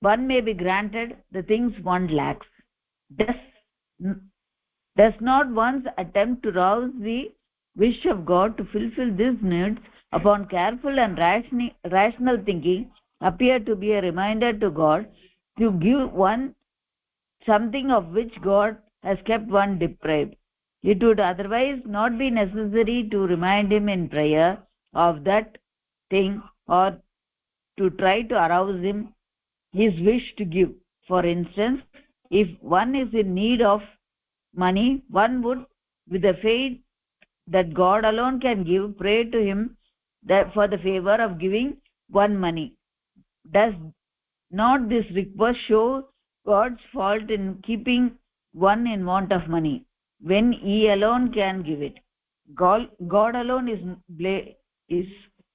one may be granted the things one lacks. Does not one's attempt to rouse the wish of God to fulfill these needs upon careful and rational thinking appear to be a reminder to God to give one something of which God has kept one deprived? It would otherwise not be necessary to remind him in prayer of that thing or to try to arouse him his wish to give. For instance, if one is in need of money, one would, with the faith that God alone can give, pray to him that for the favor of giving one money. Does not this request show God's fault in keeping one in want of money, when He alone can give it? God alone is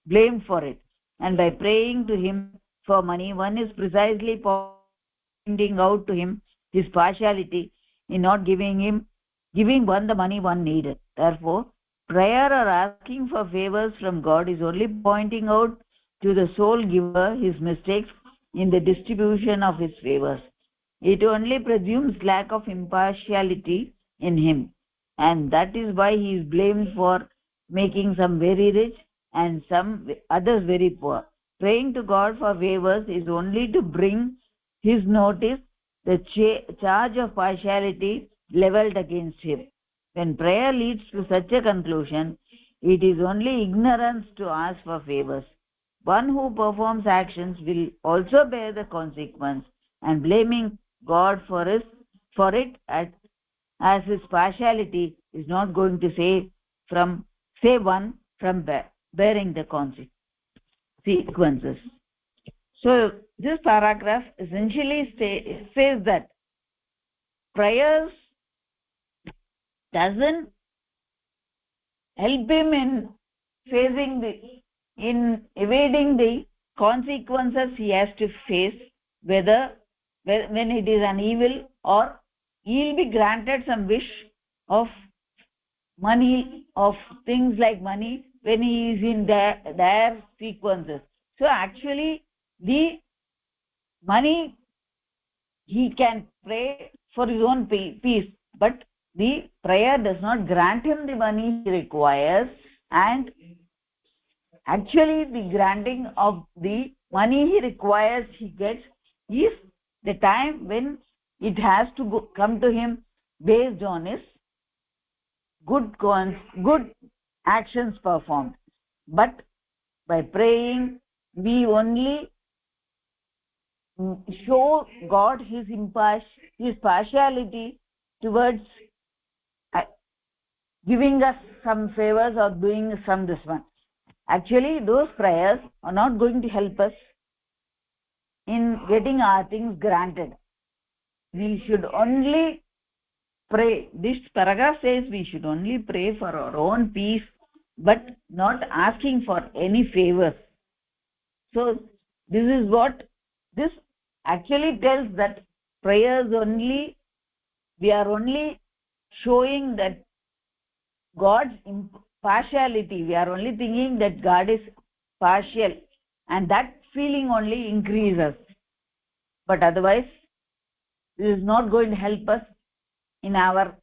blamed for it, and by praying to Him for money, one is precisely pointing out to Him His partiality in not giving one the money one needed. Therefore, prayer or asking for favors from God is only pointing out to the sole giver his mistakes in the distribution of his favors. It only presumes lack of impartiality in him, and that is why he is blamed for making some very rich and some others very poor. Praying to God for favors is only to bring his notice the charge of partiality levelled against him. When prayer leads to such a conclusion, it is only ignorance to ask for favors. One who performs actions will also bear the consequence, and blaming God for it as his partiality is not going to save one from bearing the consequences. So this paragraph essentially says that prayers doesn't help him in evading the consequences he has to face, whether when it is an evil, or he will be granted some wish of money, of things like money, when he is in dire sequences. So actually the money he can pray for his own peace, but the prayer does not grant him the money he requires, and actually the granting of the money he requires, he gets, is the time when it has to come to him based on his good actions performed. But by praying, we only show God his partiality towards giving us some favors or doing some this one. Actually, those prayers are not going to help us in getting our things granted. We should only pray. This paragraph says we should only pray for our own peace, but not asking for any favors. So this is what this actually tells, that prayers only, we are only showing that God's partiality. We are only thinking that God is partial, and that feeling only increases. But otherwise, this is not going to help us in our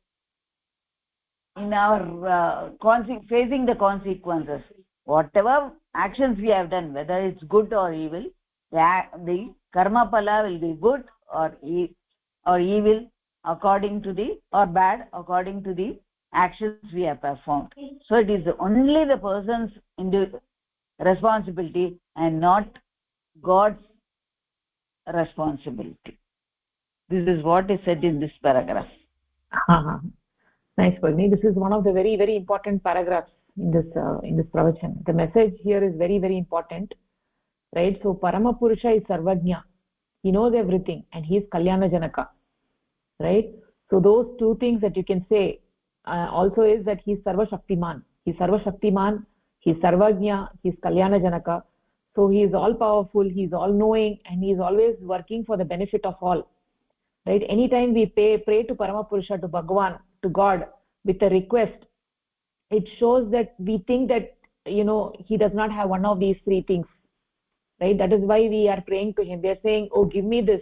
facing the consequences. Whatever actions we have done, whether it's good or evil, the karma pala will be good or evil according to or bad according to the actions we have performed. So it is only the person's responsibility and not God's responsibility. This is what is said in this paragraph. Nice, Bhagini. This is one of the very, very important paragraphs in this pravachan. The message here is very, very important, right? So Paramapurusha is Sarvajna. He knows everything, and he is Kalyana Janaka, right? So those two things that you can say also is that he is Sarva Shaktiman. He is Sarva Shaktiman, he is Sarvajna, he is Kalyana Janaka. So he is all powerful, he is all knowing, and he is always working for the benefit of all. Right? Anytime we pray to Paramapurusha, to Bhagavan, to God with a request, it shows that we think that he does not have one of these three things, right? That is why we are praying to him. We are saying, oh, give me this.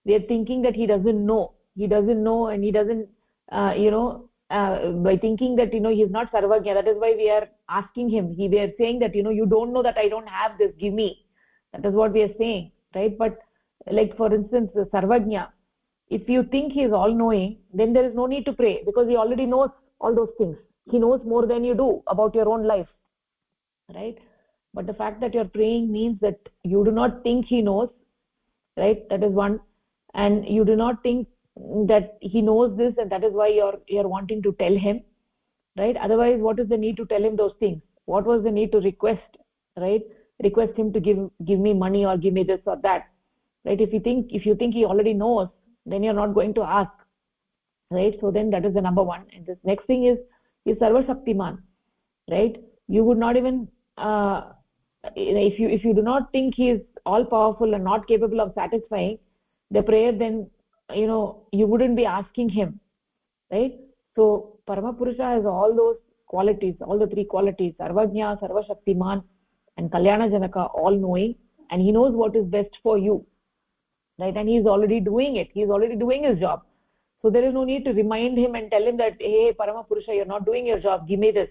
We are thinking that he doesn't know, and he doesn't by thinking that he is not Sarvajna. That is why we are asking him. We are saying that you don't know that I don't have this, give me. That is what we are saying, right? But like for instance, Sarvajna, if you think he is all knowing, then there is no need to pray, because he already knows all those things. He knows more than you do about your own life, right? But the fact that you're praying means that you do not think he knows, right? That is one. And you do not think that he knows this, and that is why you're wanting to tell him, right? Otherwise, what is the need to tell him those things? What was the need to request, right? Request him to give me money or give me this or that, right? If you think he already knows, then you're not going to ask, right? So then that is the number one. And this next thing is Sarva Shaktiman, right? You would not even if you do not think he is all powerful and not capable of satisfying the prayer, then you wouldn't be asking him, right? So Paramapurusha has all those qualities, all the three qualities: Sarvajna, Sarva Shaktiman, and Kalyana Janaka, all knowing, and he knows what is best for you, right? And he is already doing it. He is already doing his job. So there is no need to remind him and tell him that, hey, Paramapurusha, you're not doing your job, give me this,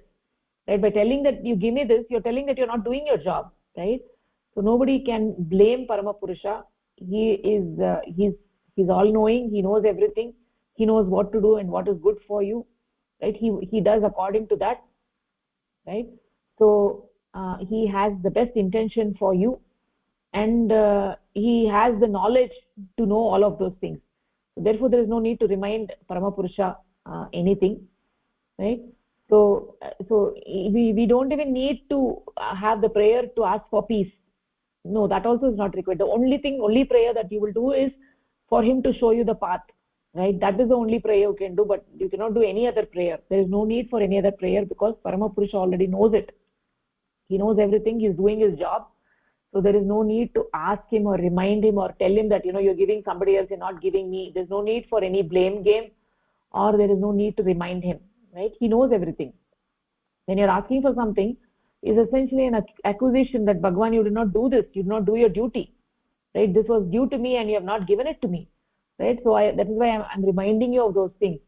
right? By telling that you give me this, you're telling that you're not doing your job, right? So nobody can blame Paramapurusha. He's all knowing. He knows everything. He knows what to do and what is good for you, right? He does according to that, right? So he has the best intention for you, and he has the knowledge to know all of those things. So therefore, there is no need to remind Paramapurusha anything, right? So we don't even need to have the prayer to ask for peace. No, that also is not required. The only prayer that you will do is for him to show you the path, right? That is the only prayer you can do, but you cannot do any other prayer. There is no need for any other prayer, because Paramapurusha already knows it. He knows everything. He is doing his job. So there is no need to ask him or remind him or tell him that, you're giving somebody else, you're not giving me. There's no need for any blame game, or there is no need to remind him, right? He knows everything. When you're asking for something, is essentially an accusation that, Bhagavan, you did not do this, you did not do your duty, right? This was due to me and you have not given it to me, right? So that is why I'm reminding you of those things.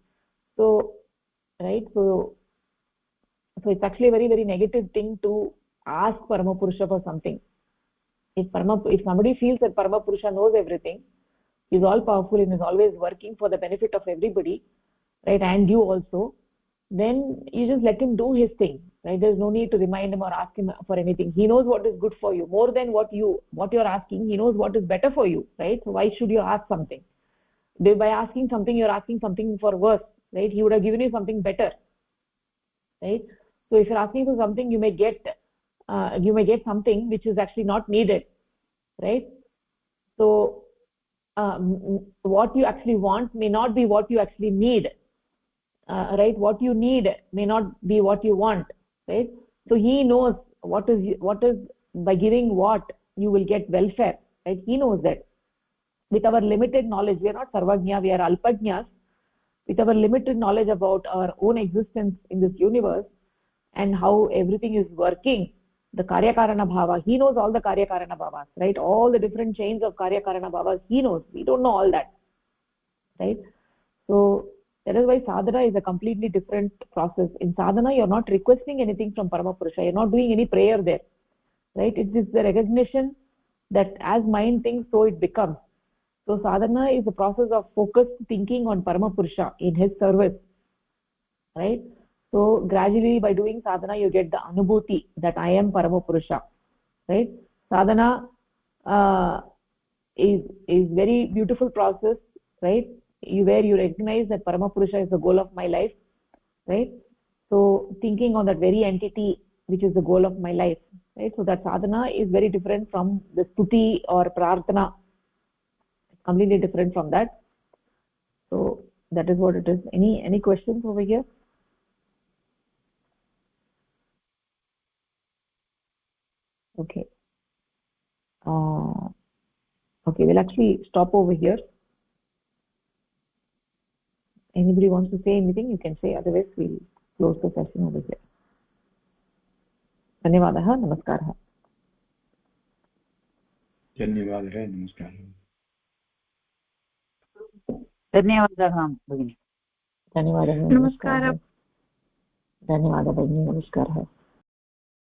So right, so it's actually a very, very negative thing to ask Paramapurusha for something. If somebody feels that Paramapurusha knows everything, is all powerful and is always working for the benefit of everybody, right, and you also, then you just let him do his thing, right? There's no need to remind him or ask him for anything. He knows what is good for you more than what you're asking. He knows what is better for you, right? So why should you ask something? By asking something, you're asking something for worse, right? He would have given you something better, right? So if you're asking for something, you may get something which is actually not needed, right? So what you actually want may not be what you actually need, right? What you need may not be what you want, right? So he knows what is by giving what you will get welfare, right? He knows that. With our limited knowledge, we are not sarvagnya, we are alpagnyas. With our limited knowledge about our own existence in this universe and how everything is working, the karya karana bhava, he knows all the karya karana bhavas, right? All the different chains of karya karana bhavas, he knows. We don't know all that, right? So that is why sadhana is a completely different process. In sadhana, you're not requesting anything from Paramapurusha. You're not doing any prayer there, right? It is the recognition that as mind thinks, so it becomes. So sadhana is a process of focused thinking on Paramapurusha in his service, right? So gradually by doing sadhana, you get the anubhuti that I am Paramapurusha, right? Sadhana is very beautiful process, right? Where you recognize that Paramapurusha is the goal of my life, right? So thinking on that very entity which is the goal of my life, right? So that sadhana is very different from the stuti or prarthana. It's completely different from that. So that is what it is. Any questions over here? Okay. Okay, we'll actually stop over here. Anybody wants to say anything, you can say. Otherwise, we'll close the session over here. धन्यवादः, नमस्कारः. धन्यवादः, नमस्कारः. धन्यवादः भगिनि. धन्यवादः, नमस्कारः. धन्यवादः भगिनि, नमस्कारः.